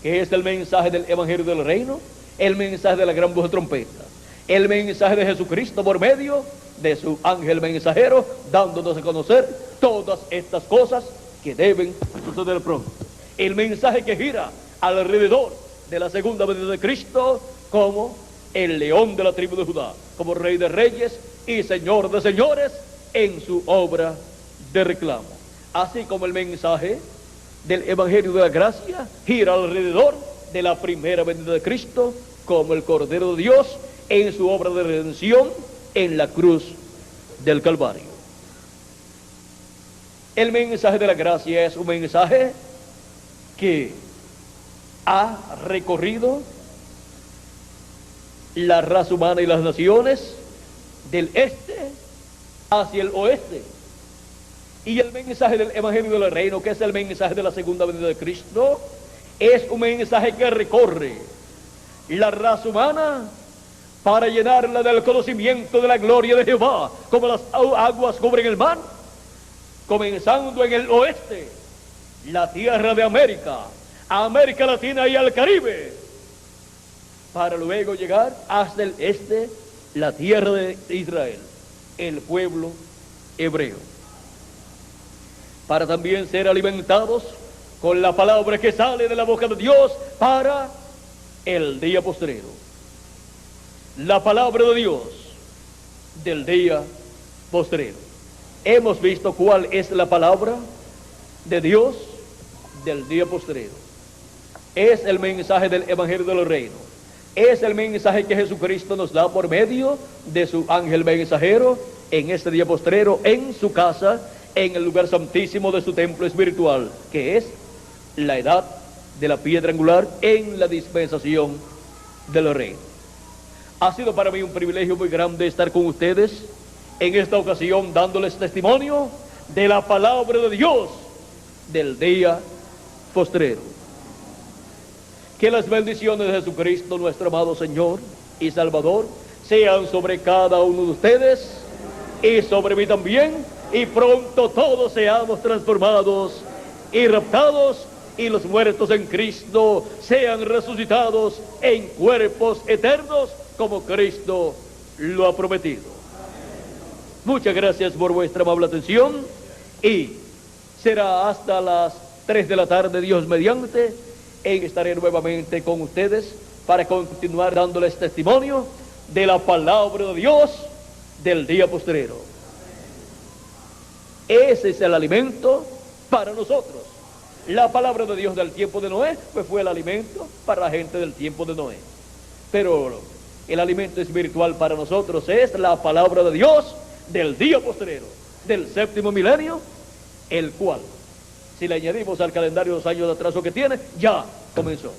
S1: que es el mensaje del Evangelio del Reino, el mensaje de la gran voz de trompeta, el mensaje de Jesucristo por medio de su ángel mensajero, dándonos a conocer todas estas cosas que deben suceder pronto. El mensaje que gira alrededor de la segunda venida de Cristo como el león de la tribu de Judá, como rey de reyes y señor de señores en su obra de reclamo. Así como el mensaje del Evangelio de la gracia gira alrededor de la primera venida de Cristo como el Cordero de Dios en su obra de redención en la cruz del Calvario. El mensaje de la gracia es un mensaje que ha recorrido la raza humana y las naciones del este hacia el oeste. Y el mensaje del Evangelio del Reino, que es el mensaje de la segunda venida de Cristo, es un mensaje que recorre la raza humana para llenarla del conocimiento de la gloria de Jehová, como las aguas cubren el mar, comenzando en el oeste, la tierra de América, América Latina y al Caribe, para luego llegar hasta el este, la tierra de Israel, el pueblo hebreo, para también ser alimentados con la palabra que sale de la boca de Dios para el día postrero. La palabra de Dios del día postrero. Hemos visto cuál es la palabra de Dios del día postrero. Es el mensaje del Evangelio del Reino. Es el mensaje que Jesucristo nos da por medio de su ángel mensajero en este día postrero, en su casa, en el lugar santísimo de su templo espiritual, que es la edad de la piedra angular en la dispensación del reino. Ha sido para mí un privilegio muy grande estar con ustedes en esta ocasión, dándoles testimonio de la palabra de Dios del día postrero. Que las bendiciones de Jesucristo, nuestro amado Señor y Salvador, sean sobre cada uno de ustedes y sobre mí también, y pronto todos seamos transformados y raptados, y los muertos en Cristo sean resucitados en cuerpos eternos, como Cristo lo ha prometido. Muchas gracias por vuestra amable atención, y será hasta las 3 de la tarde, Dios mediante, en estaré nuevamente con ustedes para continuar dándoles testimonio de la palabra de Dios del día postrero. Ese es el alimento para nosotros. La palabra de Dios del tiempo de Noé, pues fue el alimento para la gente del tiempo de Noé. Pero el alimento espiritual para nosotros es la palabra de Dios del día postrero, del séptimo milenio, el cual, si le añadimos al calendario los años de atraso que tiene, ya comenzó.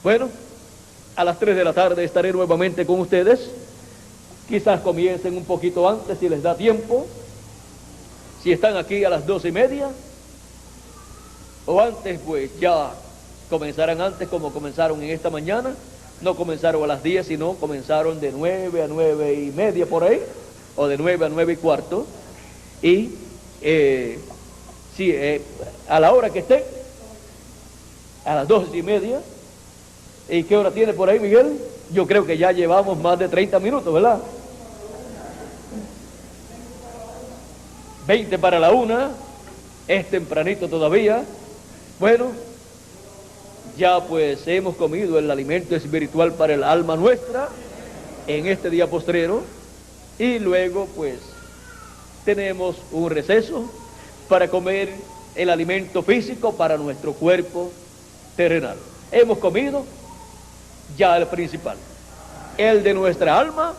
S1: Bueno, a las 3 de la tarde estaré nuevamente con ustedes. Quizás comiencen un poquito antes si les da tiempo. Si están aquí a las 12:30 o antes, pues ya comenzarán antes, como comenzaron en esta mañana. No comenzaron a las 10, sino comenzaron de 9 a 9:30 por ahí, o de 9 a 9:15. Y a la hora que estén, a las 12:30. ¿Y qué hora tiene por ahí, Miguel? Yo creo que ya llevamos más de 30 minutos, ¿verdad? 20 para la 1, es tempranito todavía. Bueno, ya pues hemos comido el alimento espiritual para el alma nuestra en este día postrero, y luego pues tenemos un receso para comer el alimento físico para nuestro cuerpo terrenal. Hemos comido ya el principal, el de nuestra alma,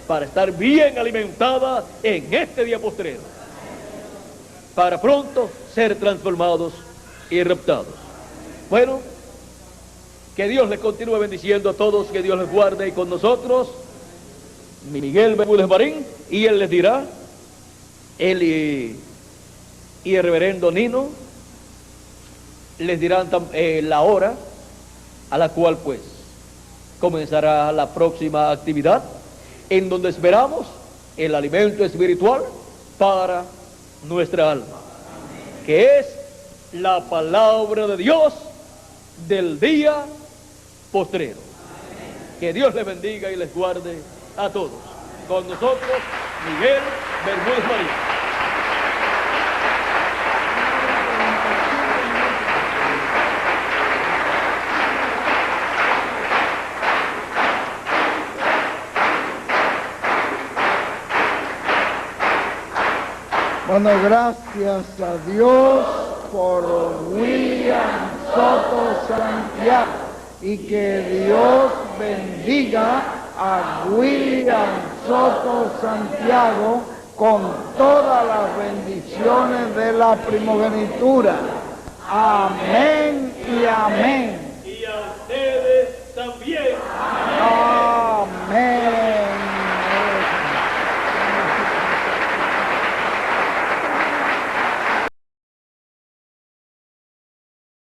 S1: para estar bien alimentada en este día postrero, para pronto ser transformados y raptados. Bueno, que Dios les continúe bendiciendo a todos, que Dios les guarde, y con nosotros Miguel Bermúdez Marín, y él les dirá, él y el reverendo Nino les dirán la hora a la cual pues comenzará la próxima actividad, en donde esperamos el alimento espiritual para nuestra alma, que es la palabra de Dios del día postrero. Que Dios les bendiga y les guarde a todos. Con nosotros, Miguel Bermúdez Marín.
S2: Bueno, gracias a Dios por William Soto Santiago, y que Dios bendiga a William Soto Santiago con todas las bendiciones de la primogenitura. Amén y amén.
S1: Y a ustedes también.
S2: Amén.